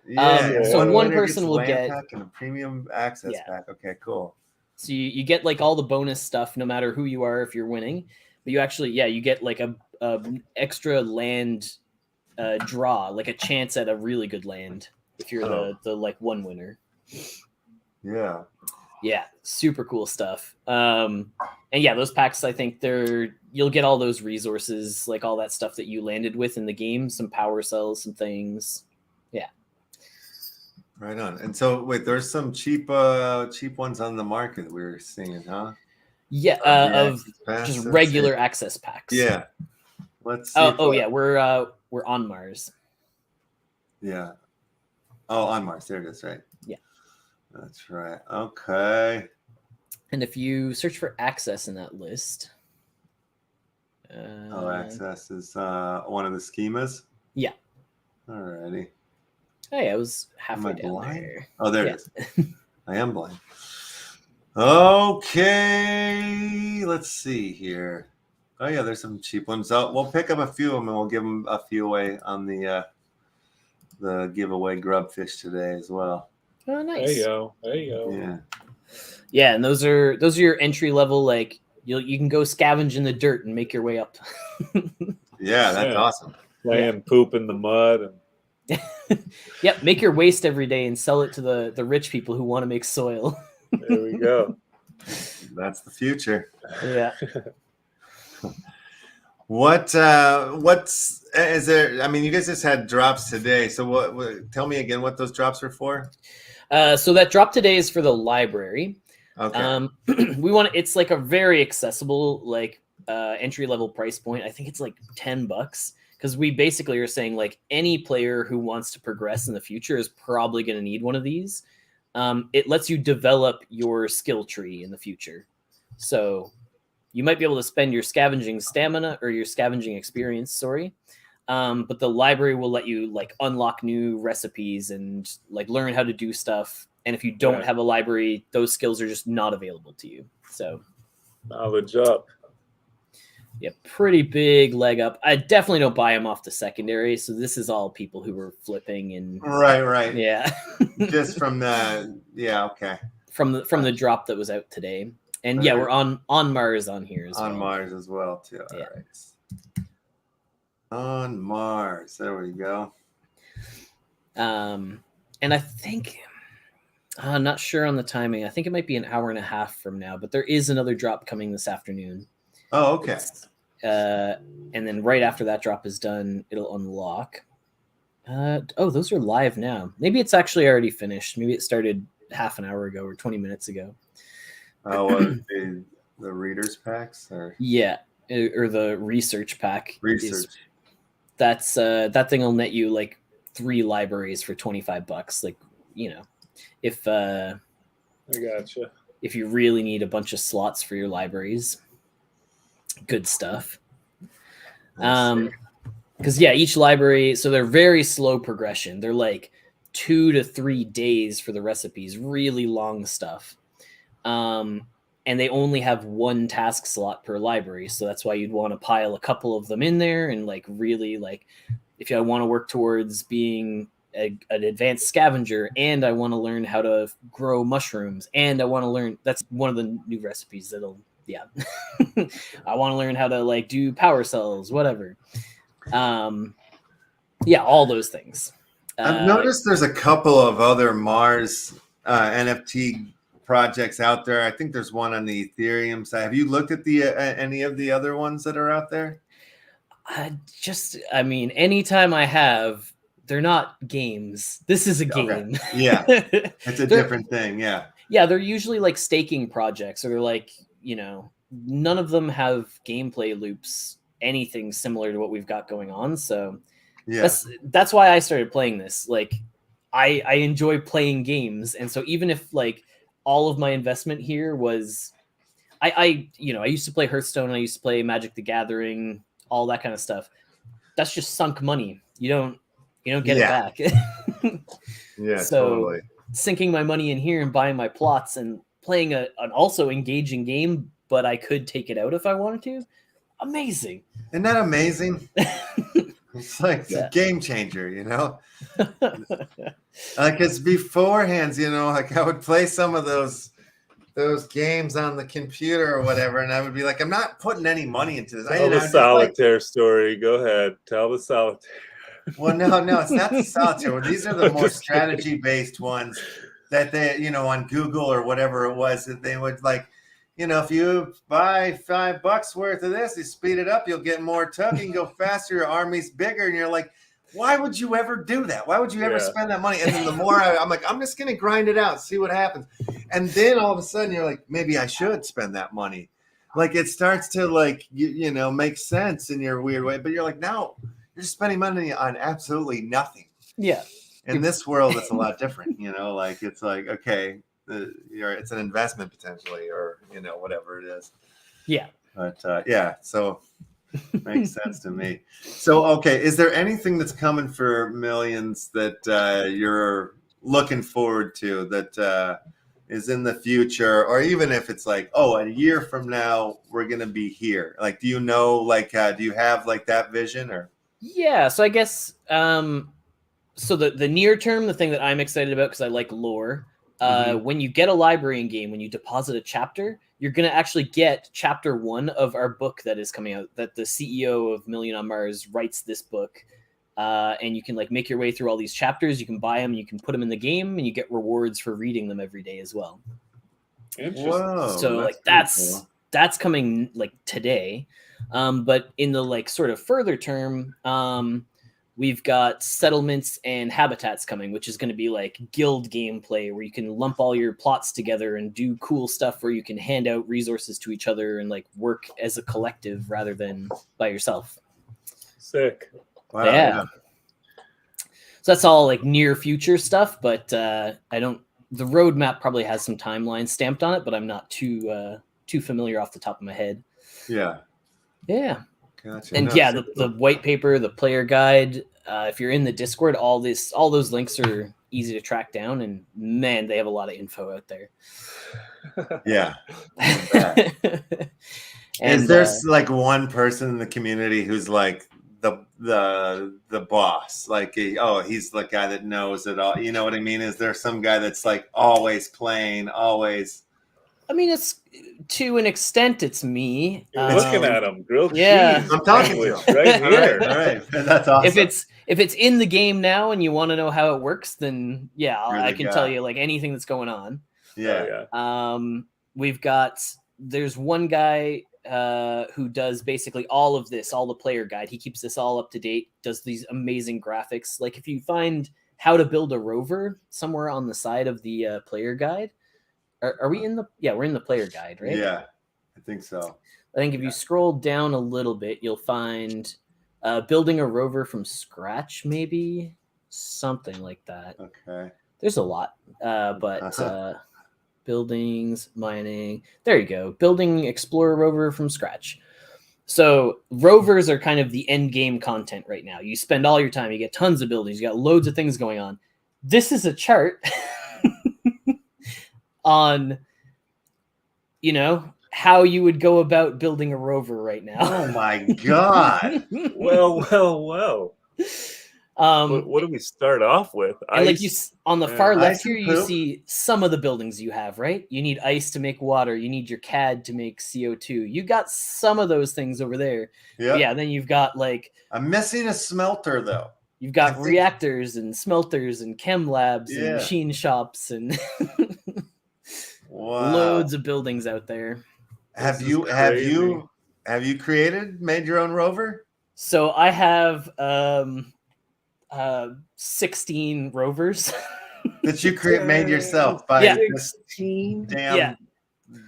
Yeah. So one person will get pack and a premium access pack. Okay, cool. So you get like all the bonus stuff, no matter who you are, if you're winning, but you actually, you get like a extra land draw, like a chance at a really good land if you're the like one winner. Yeah, super cool stuff. And those packs, I think you'll get all those resources, like all that stuff that you landed with in the game, some power cells, some things. Right on. And so wait, there's some cheap ones on the market we were seeing, huh? Of just regular access packs. Yeah. Let's see. We're on Mars. Yeah. Oh, on Mars. There it is, right? Yeah. That's right. Okay. And if you search for access in that list. Access is one of the schemas? Yeah. Alrighty. Hey, I was halfway down blind? there. Oh, there it is. I am blind. Okay. Let's see here. Oh, yeah, there's some cheap ones. We'll pick up a few of them and we'll give them a few away on the giveaway grubfish today as well. Oh, nice. There you go. Yeah. Yeah, and those are your entry level, like you can go scavenge in the dirt and make your way up. Yeah, that's awesome. Playing poop in the mud. And Yep, make your waste every day and sell it to the rich people who want to make soil. there we go. That's the future. Yeah. What's is there? I mean, you guys just had drops today. So what tell me again what those drops were for? So that drop today is for the library. Okay. We want it's like a very accessible like entry level price point. I think it's like $10 because we basically are saying like any player who wants to progress in the future is probably going to need one of these. It lets you develop your skill tree in the future. So you might be able to spend your scavenging stamina or your scavenging experience, sorry. But the library will let you like unlock new recipes and like learn how to do stuff. And if you don't have a library, those skills are just not available to you. So knowledge up. Yeah, pretty big leg up. I definitely don't buy them off the secondary. So this is all people who were flipping and right. Yeah. Just from the okay. From the drop that was out today. And yeah, we're on Mars on here as well. On Mars as well too. All right. On Mars. There we go. And I think I'm not sure on the timing. I think it might be an hour and a half from now, but there is another drop coming this afternoon. Oh, okay. And then right after that drop is done, it'll unlock. Those are live now. Maybe it's actually already finished. Maybe it started half an hour ago or 20 minutes ago. Oh, the readers packs or yeah, or the research pack. Research. That's that thing will net you like 3 libraries for $25. Like, you know, if I gotcha. If you really need a bunch of slots for your libraries, good stuff. Because yeah, each library, so they're very slow progression. They're like 2 to 3 days for the recipes, really long stuff. And they only have 1 task slot per library. So that's why you'd want to pile a couple of them in there. And like really like, if I want to work towards being an advanced scavenger and I want to learn how to grow mushrooms and I want to learn, that's one of the new recipes that'll, yeah. I want to learn how to like do power cells, whatever. Yeah, all those things. I've noticed there's a couple of other Mars NFT projects out there. I think there's one on the Ethereum side. Have you looked at the any of the other ones that are out there? I mean, anytime I have, they're not games. This is a game. Okay. Yeah, it's a different thing. Yeah. Yeah, they're usually like staking projects, or they're like, you know, none of them have gameplay loops, anything similar to what we've got going on. So yeah, that's why I started playing this. Like, I enjoy playing games, and so even if like all of my investment here was, I used to play Hearthstone, I used to play Magic the Gathering, all that kind of stuff. That's just sunk money. You don't get it back. Yeah, so totally. Sinking my money in here and buying my plots and playing an also engaging game, but I could take it out if I wanted to. Amazing. Isn't that amazing? It's like a game changer, you know? Like it's beforehand, you know, like I would play some of those games on the computer or whatever, and I would be like, I'm not putting any money into this. Tell the solitaire story. Go ahead. Tell the solitaire. Well, no, it's not the solitaire. These are the more strategy-based ones that they, you know, on Google or whatever it was, that they would like, you know, if you buy $5 worth of this, you speed it up, you'll get more tug, you can go faster, your army's bigger, and you're like, why would you ever do that? Why would you ever spend that money? And then the more I'm like, I'm just going to grind it out, see what happens. And then all of a sudden you're like, maybe I should spend that money. Like it starts to like, you know, make sense in your weird way. But you're like, no, you're just spending money on absolutely nothing. Yeah. In this world, it's a lot different, you know, like it's like, okay, it's an investment potentially, or, you know, whatever it is. Yeah. But yeah, so makes sense to me. So, okay, is there anything that's coming for Millions that you're looking forward to that is in the future, or even if it's like, oh, a year from now we're gonna be here? Like, do you know, like, do you have like that vision or? Yeah, so I guess so the near term, the thing that I'm excited about because I like lore when you get a library in game, when you deposit a chapter, you're going to actually get chapter 1 of our book that is coming out, that the CEO of Million on Mars writes this book. And you can like make your way through all these chapters. You can buy them, you can put them in the game, and you get rewards for reading them every day as well. Interesting. So like that's coming like today. But in the like sort of further term, we've got settlements and habitats coming, which is going to be like guild gameplay where you can lump all your plots together and do cool stuff where you can hand out resources to each other and like work as a collective rather than by yourself. Sick. Wow, Yeah. So that's all like near future stuff, but the roadmap probably has some timelines stamped on it, but I'm not too familiar off the top of my head. Yeah. Yeah. Gotcha. And No, yeah, super the cool. white paper, the player guide, if you're in the Discord, all those links are easy to track down, and man, they have a lot of info out there. Yeah. And Is there like one person in the community who's like the boss? Like, he's the guy that knows it all. You know what I mean? Is there some guy that's like always playing, always? I mean, it's to an extent, it's me. You're looking at him, grilled yeah. cheese. I'm talking to language him. right here. All right. That's awesome. If it's in the game now and you want to know how it works, then yeah, You're I the can guy. tell you like anything that's going on. Yeah. There's one guy who does basically all of this, all the player guide. He keeps this all up to date, does these amazing graphics. Like if you find how to build a rover somewhere on the side of the player guide, are we in the, we're in the player guide, right? Yeah, I think so. I think if you scroll down a little bit, you'll find building a rover from scratch, maybe something like that. Okay. There's a lot, but buildings, mining. There you go. Building Explorer rover from scratch. So rovers are kind of the end game content right now. You spend all your time, you get tons of buildings, you got loads of things going on. This is a chart on, how you would go about building a rover right now. Oh my God. Well. What do we start off with? And like on the far left Ice here, and you poop. see some of the buildings you have, right? You need ice to make water. You need your CAD to make CO2. You got some of those things over there. Yep. Yeah. Then you've got like, I'm missing a smelter though. you've got I think- reactors and smelters and chem labs and Yeah. machine shops and Wow. loads of buildings out there. Have This you made your own rover? So I have 16 rovers. That you made yourself by Yeah. this damn Yeah.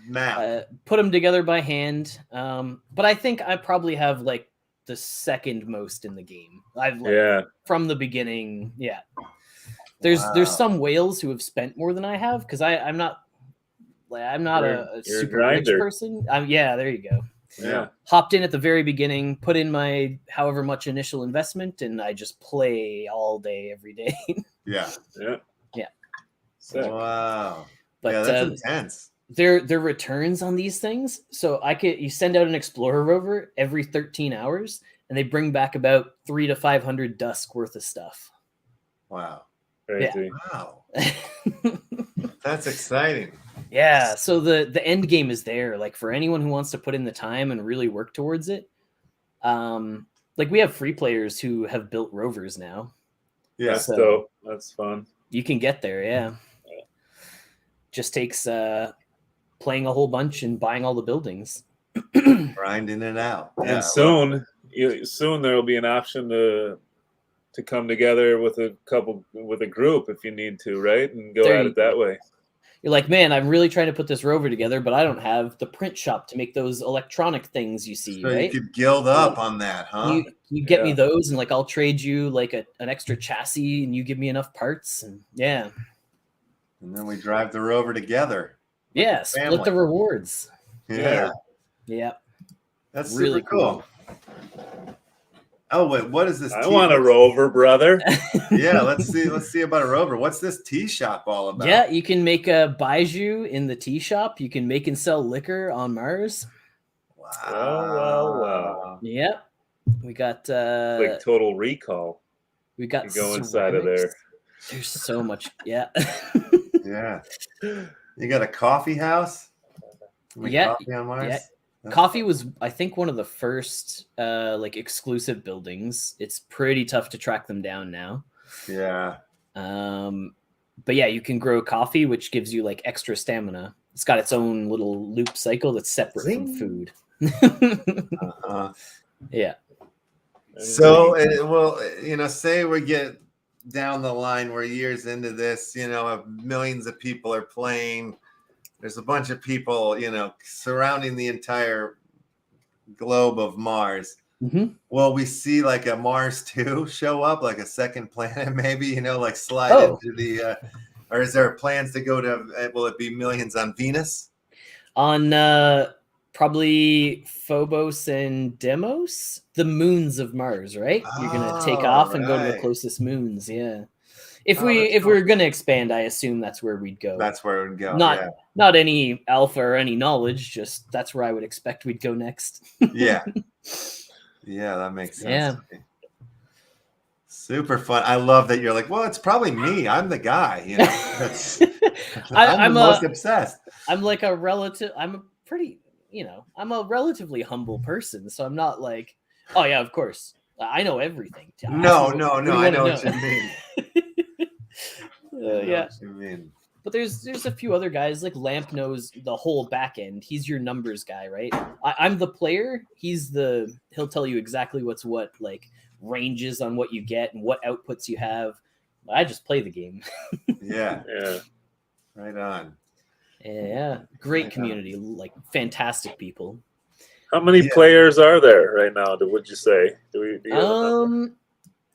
map. Put them together by hand. But I think I probably have like the second most in the game. I've like, from the beginning. Yeah. There's some whales who have spent more than I have because I'm not a You're a super rich grinder. person. There you go. Yeah. Hopped in at the very beginning, put in my however much initial investment, and I just play all day, every day. Yeah. Sick. Wow. But yeah, that's intense. their returns on these things. So you send out an Explorer rover every 13 hours, and they bring back about 300 to 500 dusk worth of stuff. Wow. Crazy. Wow. That's exciting. Yeah, so the end game is there. Like for anyone who wants to put in the time and really work towards it. Like we have free players who have built rovers now. Yeah. That's So- dope. That's fun. You can get there, yeah. Just takes playing a whole bunch and buying all the buildings. Grinding it out. Yeah. And soon there will be an option to come together with a group if you need to, right? And go There at you it that way. You're like, man, I'm really trying to put this rover together, but I don't have the print shop to make those electronic things you see, So right? you could guild up on that, huh? You get me Yeah. those, and like I'll trade you like an extra chassis, and you give me enough parts, and yeah, And then we drive the rover together. yeah, split family. the rewards. Yeah. Yeah, That's Really super cool. Oh wait, what is this? I want a rover, brother. Yeah, let's see about a rover. What's this tea shop all about? yeah. You can make a baijiu in the tea shop. You can make and sell liquor on Mars. Wow. Wow. Yep, we got Like Total Recall. we got You go inside of ceramics. there. There's so much. Yeah. Yeah. You got a coffee house? Make Yeah, coffee on Mars? yeah. That's Coffee was, I think, one of the first like exclusive buildings. It's pretty tough to track them down now. Yeah. But yeah, you can grow coffee, which gives you like extra stamina. It's got its own little loop cycle that's separate from food. Uh-huh. Yeah. So, well, you know, say we get down the line, we're years into this, you know, millions of people are playing. There's a bunch of people, you know, surrounding the entire globe of Mars. Mm-hmm. Will we see like a Mars 2 show up, like a second planet, maybe, you know, like slide into the, or is there plans to go to, will it be millions on Venus? On probably Phobos and Deimos, the moons of Mars, right? You're gonna take off and go to the closest moons. Yeah. If we're gonna expand, I assume that's where we'd go. That's where we'd go. Not any alpha or any knowledge, just that's where I would expect we'd go next. Yeah. Yeah, that makes sense. Yeah. To me. Super fun. I love that you're like, well, it's probably me. I'm the guy. You know, I'm the most obsessed. I'm like a relative. I'm a pretty, you know, I'm a relatively humble person, so I'm not like, oh yeah, of course, I know everything. No. I know what you mean. Yeah. What you mean. But there's a few other guys, like Lamp knows the whole back end. He's your numbers guy, right? I'm the player. He'll tell you exactly what's what, like ranges on what you get and what outputs you have. I just play the game. Yeah. Right on. Yeah. Great community, like fantastic people. How many players are there right now? Would you say? Do you have a number?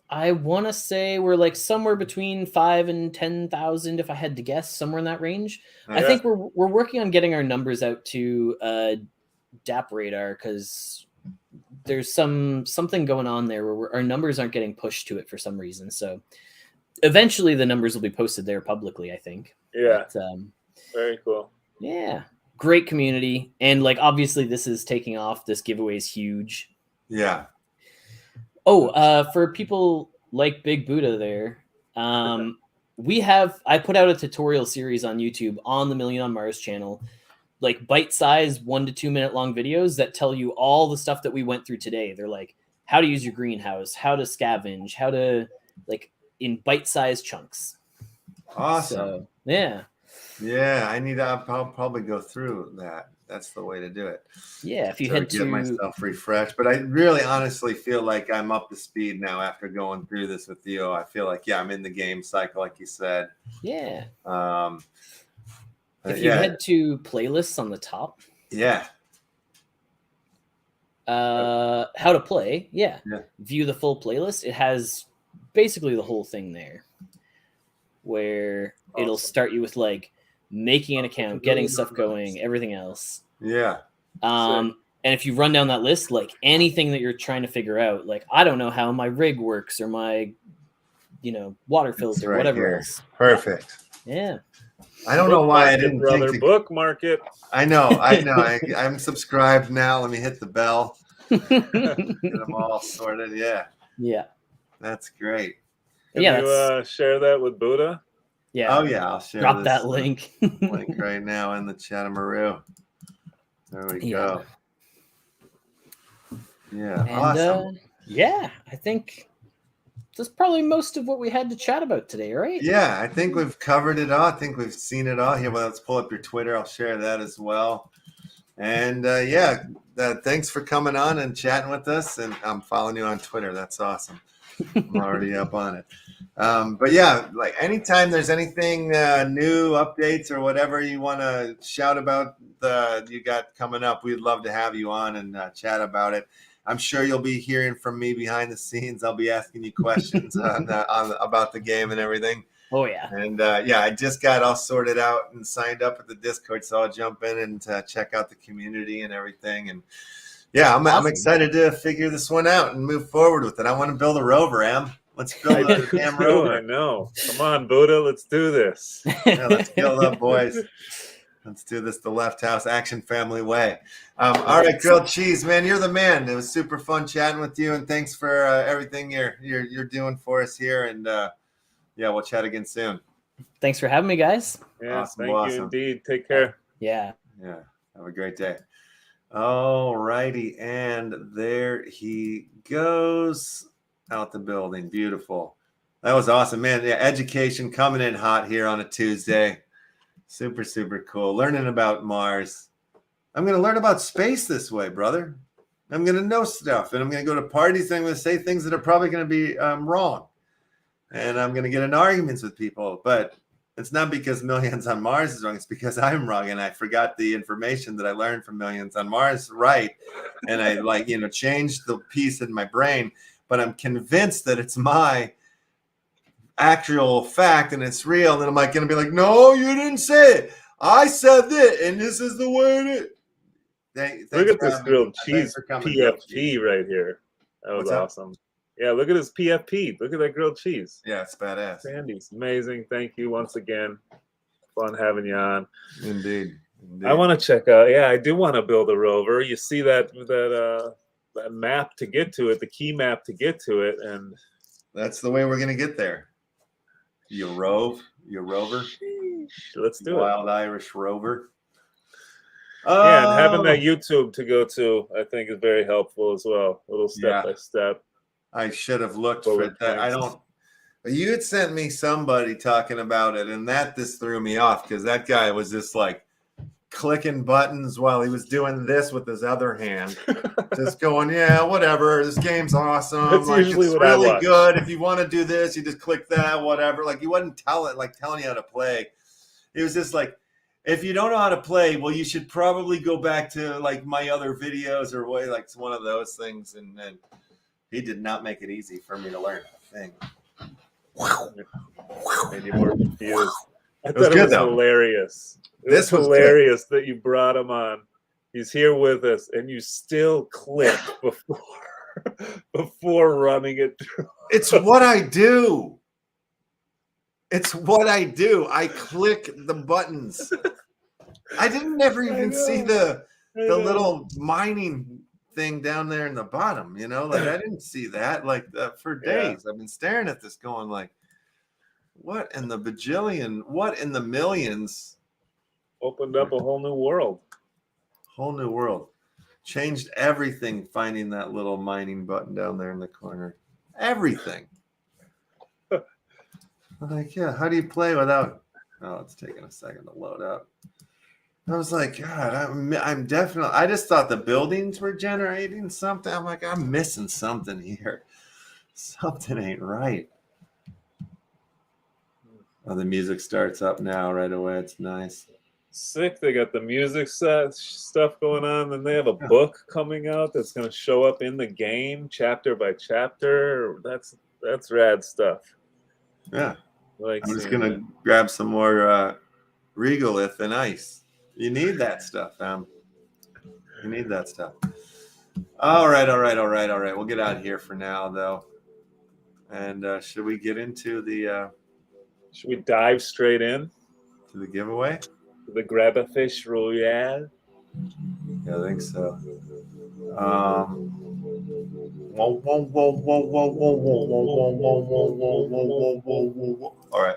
I want to say we're like somewhere between 5,000 and 10,000, if I had to guess, somewhere in that range. I think we're working on getting our numbers out to DAP Radar because there's something going on there where our numbers aren't getting pushed to it for some reason. So eventually the numbers will be posted there publicly, I think. Yeah. But, very cool. Yeah. Great community. And like, obviously this is taking off. This giveaway is huge. Yeah. Oh, for people like Big Buddha there, I put out a tutorial series on YouTube on the Million on Mars channel, like bite-sized 1 to 2 minute long videos that tell you all the stuff that we went through today. They're like how to use your greenhouse, how to scavenge, how to like in bite-sized chunks. Awesome. So, yeah. Yeah, I'll probably go through that. That's the way to do it. Yeah, if you get myself refreshed. But I really honestly feel like I'm up to speed now after going through this with you. I feel like, I'm in the game cycle, like you said. Yeah. If you head to playlists on the top. Yeah. How to play. Yeah. View the full playlist. It has basically the whole thing there where it'll start you with like making an account, getting stuff going, everything else. Yeah. And if you run down that list, like anything that you're trying to figure out, like I don't know how my rig works or my, water filter, whatever else. Perfect. Yeah. I don't know why I didn't think to bookmark it. I know. I'm subscribed now. Let me hit the bell. Get them all sorted. Yeah. Yeah. That's great. Can you share that with Buddha? Yeah. Oh yeah, I'll share. Drop that link. Link right now in the DJMrLEFTY'S. There we go. Yeah. And, awesome. I think that's probably most of what we had to chat about today, right? Yeah, I think we've covered it all. I think we've seen it all. Here, well, let's pull up your Twitter. I'll share that as well. And thanks for coming on and chatting with us. And I'm following you on Twitter. That's awesome. I'm already up on it. But yeah, like anytime there's anything new, updates or whatever you want to shout about you got coming up, we'd love to have you on and chat about it. I'm sure you'll be hearing from me behind the scenes. I'll be asking you questions about the game and everything. Oh yeah. And I just got all sorted out and signed up with the Discord, so I'll jump in and check out the community and everything. And yeah, I'm excited to figure this one out and move forward with it. I want to build a rover, Em. Let's build a damn rover. I know. Come on, Buddha. Let's do this. Yeah, let's build up, boys. Let's do this the LeftHousr Action family way. All right, Grilled Cheese, man, you're the man. It was super fun chatting with you, and thanks for everything you're doing for us here. And we'll chat again soon. Thanks for having me, guys. Yeah, Awesome, thank you awesome. indeed. Take care. Yeah. Yeah. Have a great day. All righty. And there he goes out the building. Beautiful. That was awesome, man. Yeah, education coming in hot here on a Tuesday. Super, super cool. Learning about Mars. I'm going to learn about space this way, brother. I'm going to know stuff, and I'm going to go to parties, and I'm going to say things that are probably going to be wrong. And I'm going to get in arguments with people. But it's not because Millions on Mars is wrong. It's because I'm wrong, and I forgot the information that I learned from Millions on Mars right. And I changed the piece in my brain, but I'm convinced that it's my actual fact and it's real. And then I'm like going to be like, no, you didn't say it. I said that, and this is the way it is. Look at this grilled cheese coming, PFP right here. That was What's that? awesome. Yeah, look at this PFP. Look at that grilled cheese. Yeah, it's badass. Sandy's amazing. Thank you once again. Fun having you on. Indeed. I want to check out. Yeah, I do want to build a rover. You see that map to get to it, the key map to get to it, and that's the way we're gonna get there. You rover. Let's do Wild Irish rover. Yeah, and having that YouTube to go to, I think, is very helpful as well. A little step by step. I should have looked for that. I don't. You had sent me somebody talking about it, and this threw me off because that guy was just like clicking buttons while he was doing this with his other hand, just going, "Yeah, whatever. This game's awesome. That's like, usually it's what I really watch. good. If you want to do this, you just click that. Whatever. Like he wasn't telling you how to play. It was just like, if you don't know how to play, well, you should probably go back to like my other videos or like it's one of those things. And then he did not make it easy for me to learn a thing. Made you more confused. I was thought good, it was though. hilarious. This was hilarious that you brought him on. He's here with us, and you still click before running it through. It's what I do. It's what I do. I click the buttons. I didn't never even see the little mining thing down there in the bottom, like I didn't see that for days. I've been staring at this going like, what in the bajillion, what in the millions? Opened up a whole new world. Changed everything finding that little mining button down there in the corner. Everything. Like, yeah, how do you play without? Oh, it's taking a second to load up. I was like, God, I'm definitely. I just thought the buildings were generating something. I'm like, I'm missing something here. Something ain't right. Oh, the music starts up now right away. It's nice. Sick. They got the music stuff going on. Then they have a book coming out that's going to show up in the game, chapter by chapter. That's rad stuff. Yeah. Like I'm just gonna grab some more Regalith and ice. You need that stuff, fam. You need that stuff. All right. We'll get out of here for now, though. And should we get into the? Should we dive straight in to the giveaway? To the grab a fish royale. Yeah, I think so. All right.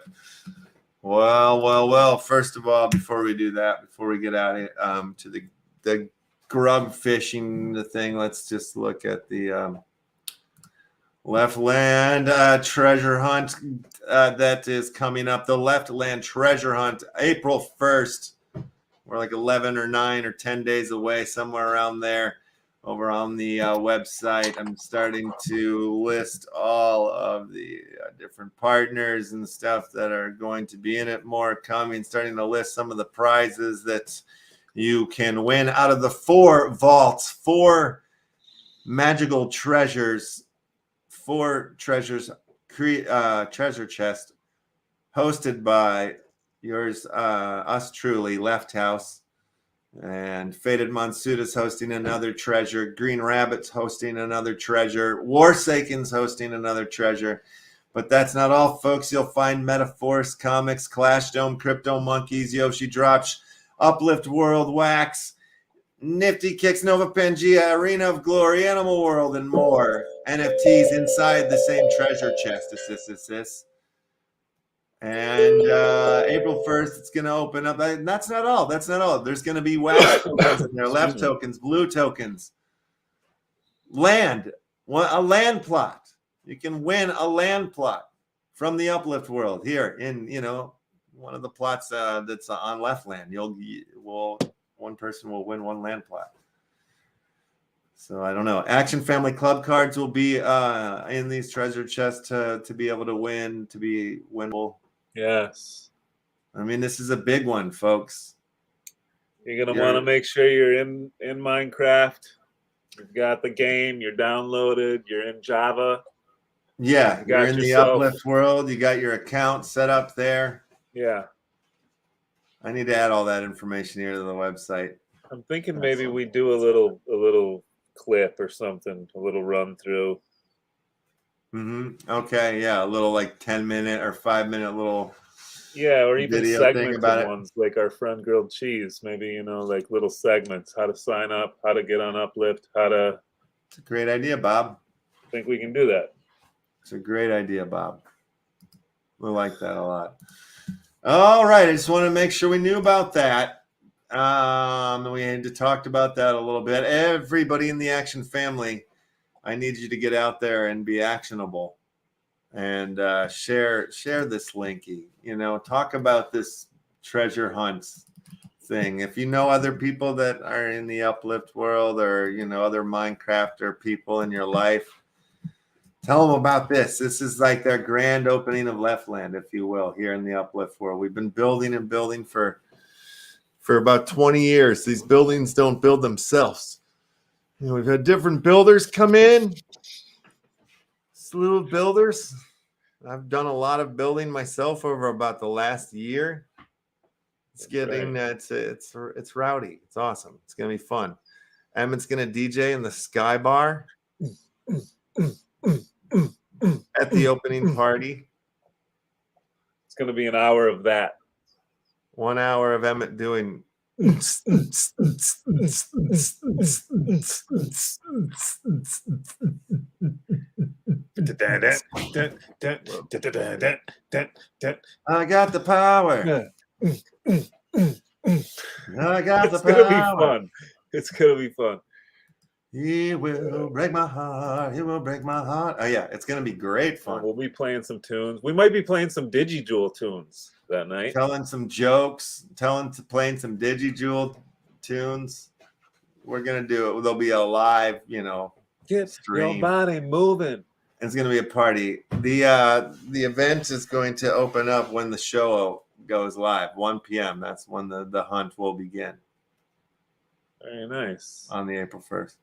Well. First of all, before we do that, before we get out to the grub fishing the thing, let's just look at the LEFTLAND treasure hunt that is coming up. The LEFTLAND treasure hunt, April 1st. We're like 11 or 9 or 10 days away, somewhere around there. Over on the website, I'm starting to list all of the different partners and stuff that are going to be in it. More coming, starting to list some of the prizes that you can win out of the 4 vaults, 4 magical treasures, 4 treasures, treasure chest hosted by yours, us truly, LeftHousr. And Faded Monsuda's hosting another treasure. Green Rabbit's hosting another treasure. Warsaken's hosting another treasure. But that's not all, folks. You'll find Metaforce Comics, Clash Dome, Crypto Monkeys, Yoshi Drops, Uplift World, Wax, Nifty Kicks, Nova Pangea, Arena of Glory, Animal World, and more. NFTs inside the same treasure chest. And April 1st, it's going to open up. That's not all. That's not all. There's going to be wax tokens in there, left Excuse me. tokens, blue tokens, land, a land plot. You can win a land plot from the Uplift world here in, one of the plots that's on LeftLand. One person will win one land plot. So I don't know. Action Family Club cards will be in these treasure chests to be able to win, to be winnable. Yes. I mean, this is a big one, folks. You're gonna want to make sure you're in Minecraft. You've got the game. You're downloaded. You're in Java. Yeah, you're in the yourself- Uplift world. You got your account set up there. Yeah. I need to add all that information here to the website. I'm thinking maybe we do a little clip or something, a little run through. Okay, yeah, a little like 10-minute or 5-minute little or even video thing segmented about it. ones like our friend Grilled Cheese. Maybe like little segments, how to sign up, how to get on Uplift, how to. It's a great idea, Bob. I think we can do that. It's a great idea, Bob. We like that a lot. All right, I just want to make sure we knew about that. We had to talk about that a little bit. Everybody in the Action family, I need you to get out there and be actionable, and share this linky. Talk about this treasure hunt thing. If you know other people that are in the Uplift world, or other Minecrafter people in your life, tell them about this. This is like their grand opening of LeftLand, if you will, here in the Uplift world. We've been building and building for about 20 years. These buildings don't build themselves. We've had different builders come in, slew of builders. I've done a lot of building myself over about the last year. It's getting it's rowdy. It's awesome. It's gonna be fun. Emmett's gonna DJ in the Sky Bar at the opening party. It's going to be an hour of that. 1 hour of Emmett doing. I got the power. I got the It's going to be power. fun. It's going to be fun. He will break my heart. He will break my heart. Oh yeah, it's gonna be great fun. We'll be playing some tunes. We might be playing some DigiJewel tunes that night. Telling some jokes, playing some DigiJewel tunes. We're gonna do it. There'll be a live, Get stream. your body moving. It's gonna be a party. The event is going to open up when the show goes live, 1 p.m. That's when the hunt will begin. Very nice. On the April 1st.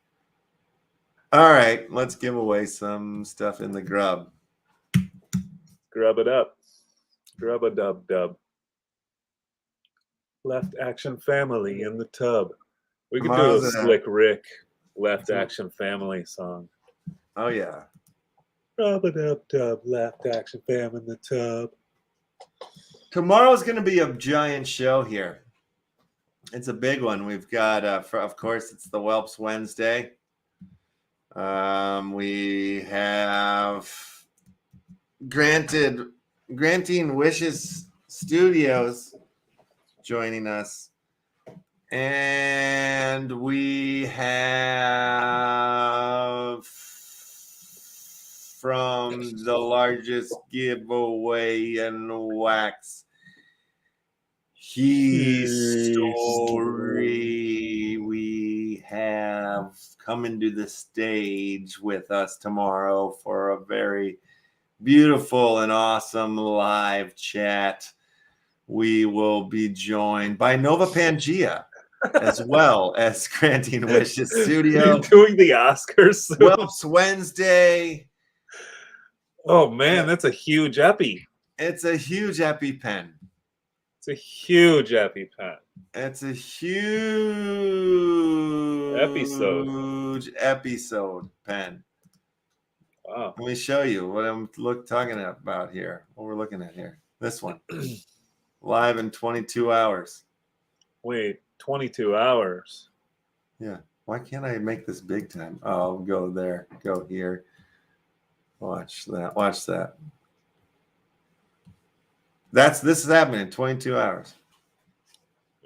All right, let's give away some stuff in the grub. Grub it up. Grub a dub dub. Left Action Family in the tub. We could do a Slick Rick Left Action Family song. Oh yeah. Grub a dub dub. Left Action Fam in the tub. Tomorrow's going to be a giant show here. It's a big one. We've got, of course, it's the Whelps Wednesday. We have Granting Wishes Studios joining us. And we have from the largest giveaway in wax history, we have coming to the stage with us tomorrow for a very beautiful and awesome live chat. We will be joined by Nova Pangea as well as Granting Wishes Studio. You're doing the Oscars. Whelps Wednesday. Oh man, that's a huge epi. It's a huge EpiPen. It's a huge EpiPen. It's a huge episode pen. Wow. Let me show you what I'm talking about here. What we're looking at here. This one. Live in 22 hours. Wait, 22 hours. Yeah. Why can't I make this big time? Oh, I'll go there. Go here. Watch that. Watch that. This is happening in 22 hours.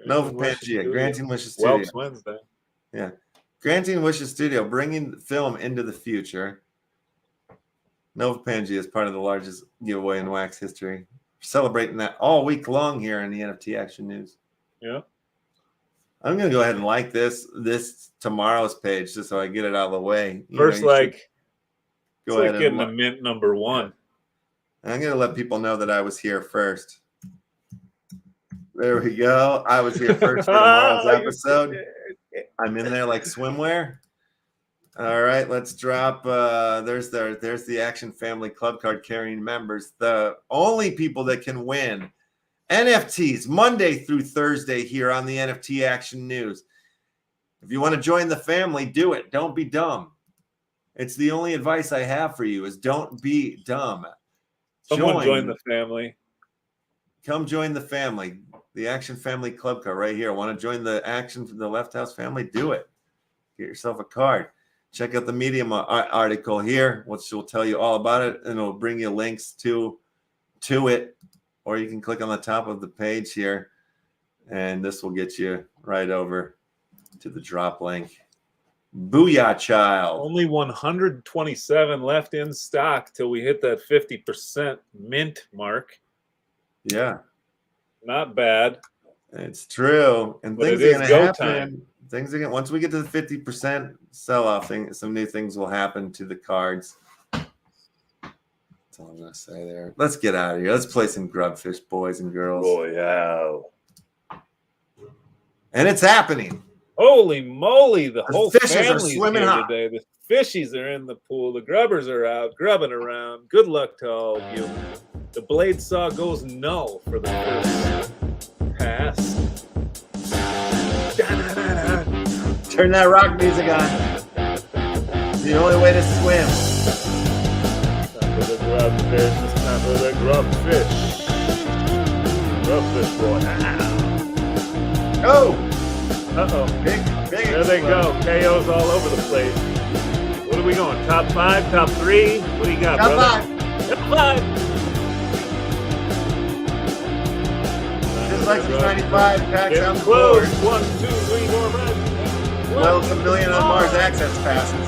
Nova Wishes Pangea, Studio. Granting Wishes Studio. Welps Wednesday. Yeah. Granting Wishes Studio, bringing film into the future. Nova Pangea is part of the largest giveaway in wax history. Celebrating that all week long here in the NFT Action News. Yeah. I'm going to go ahead and like this tomorrow's page just so I get it out of the way. First, like, go it's ahead like getting and a mint number 1. I'm going to let people know that I was here first. There we go. I was here first for tomorrow's episode. I'm in there like swimwear. All right, let's drop. There's the Action Family Club Card carrying members. The only people that can win NFTs Monday through Thursday here on the NFT Action News. If you want to join the family, do it. Don't be dumb. It's the only advice I have for you is don't be dumb. Someone join the family. Come join the family. The Action Family Club Card right here. Want to join the Action for the Left House family? Do it. Get yourself a card. Check out the Medium article here, which will tell you all about it, and it'll bring you links to it. Or you can click on the top of the page here, and this will get you right over to the drop link. Booyah, child. Only 127 left in stock till we hit that 50% mint mark. Yeah. Not bad. It's true. And But things it are going is to go happen. time. Things are going once we get to the 50% sell-off, some new things will happen to the cards. That's all I'm going to say there. Let's get out of here. Let's play some Grubfish, boys and girls. Royale. And it's happening. Holy moly, the whole fishes are family's swimming here hot. today. The fishies are in the pool. The grubbers are out grubbing around. Good luck to all of you. The blade saw goes null for the first pass. Turn that rock music on. It's the only way to swim. Time for the grubfish. It's time for the grubfish. Grubfish boy. Oh! Uh-oh. Big There they go. KOs all over the place. What are we going? Top 5? Top 3? What do you got, Top brother? 5. Top 5. Dyslexic 95 packs Getting on the close. board. 1, 2, 3 more rounds. Well, it's $1 million on Mars access passes.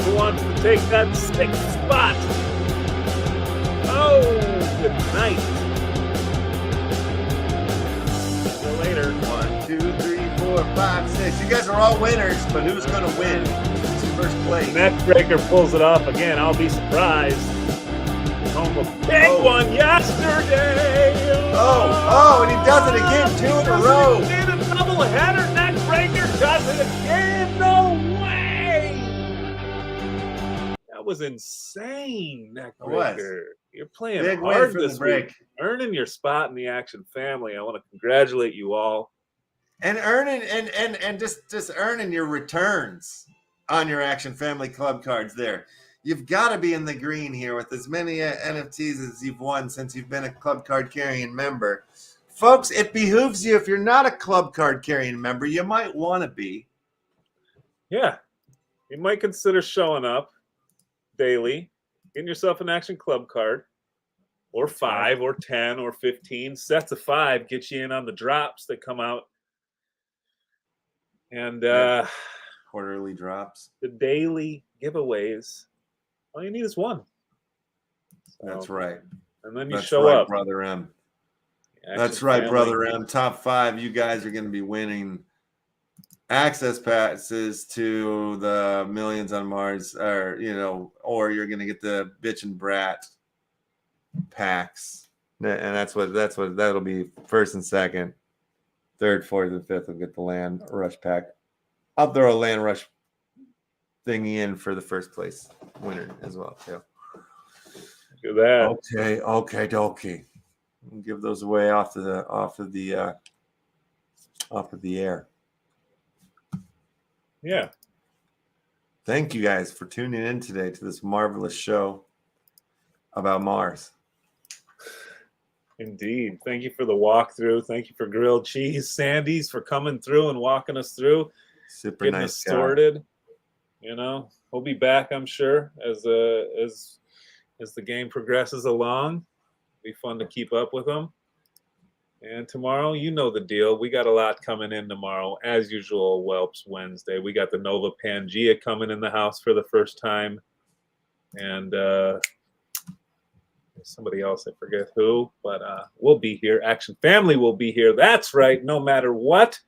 Who wants to take that 6th spot? Oh, good night. See you later. 1, 2, 3, 4, 5, 6. You guys are all winners, but who's going to win? It's first place. Neckbreaker pulls it off again. I'll be surprised. Home a big one yesterday. Oh, and he does it again, 2 in a row. Did a double header. Neckbreaker does it again. No way. That was insane, Neckbreaker. You're playing Big win hard for the this break. week. Earning your spot in the Action family. I want to congratulate you all. And earning and just earning your returns on your Action Family Club cards there. You've got to be in the green here with as many NFTs as you've won since you've been a club card carrying member. Folks, it behooves you, if you're not a club card carrying member, you might want to be. Yeah. You might consider showing up daily, getting yourself an Action Club card, or 5 or 10 or 15 sets of 5 get you in on the drops that come out. And Quarterly drops. the daily giveaways, all you need is 1. So, That's right. And then you That's show right, up. Brother M. Action That's right, family. Brother M. Top 5, you guys are going to be winning access passes to the Millions on Mars, or you're going to get the Bitch and Brat packs, and that's what that'll be. First and second, third, fourth, and fifth will get the Land Rush pack. I'll throw a Land Rush thingy in for the first place winner as well too. Look at that. Okay. We'll give those away off of the air. Yeah. Thank you guys for tuning in today to this marvelous show about Mars. Indeed. Thank you for the walkthrough. Thank you for grilled cheese, Sandy's, for coming through and walking us through, Super getting nice us guy. sorted. He'll be back, I'm sure, as the game progresses along. Be fun to keep up with him. And tomorrow, you know the deal. We got a lot coming in tomorrow. As usual, Whelps Wednesday. We got the Nova Pangea coming in the house for the first time. And somebody else, I forget who, but we'll be here. Action Family will be here. That's right, no matter what.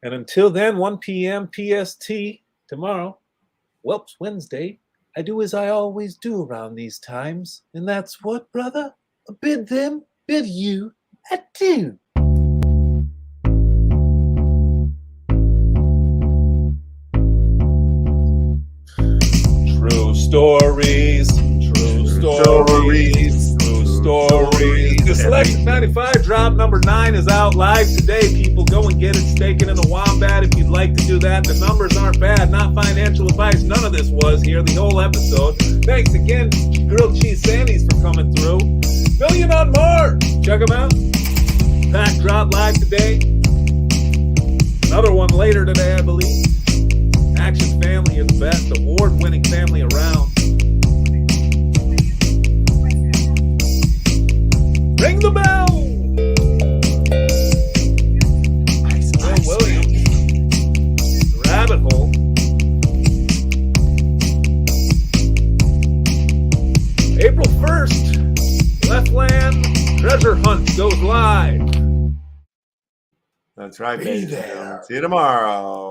And until then, 1 p.m. PST tomorrow, Whelps Wednesday, I do as I always do around these times. And that's what, brother? Bid them, bid you, adieu. True stories, true stories, true stories. Dyslexic 95 drop number 9 is out live today. People, go and get it. Staking in the Wombat if you'd like to do that. The numbers aren't bad. Not financial advice. None of this was here. The whole episode. Thanks again, Grilled Cheese Sandies, for coming through. Million on Mars. Check them out. Pack drop live today. Another one later today, I believe. Action Family, you're the best award-winning family around. Ring the bell! Bill Williams, The Rabbit Hole. April 1st, LEFTLAND Treasure Hunt goes live. That's right, baby. See you tomorrow.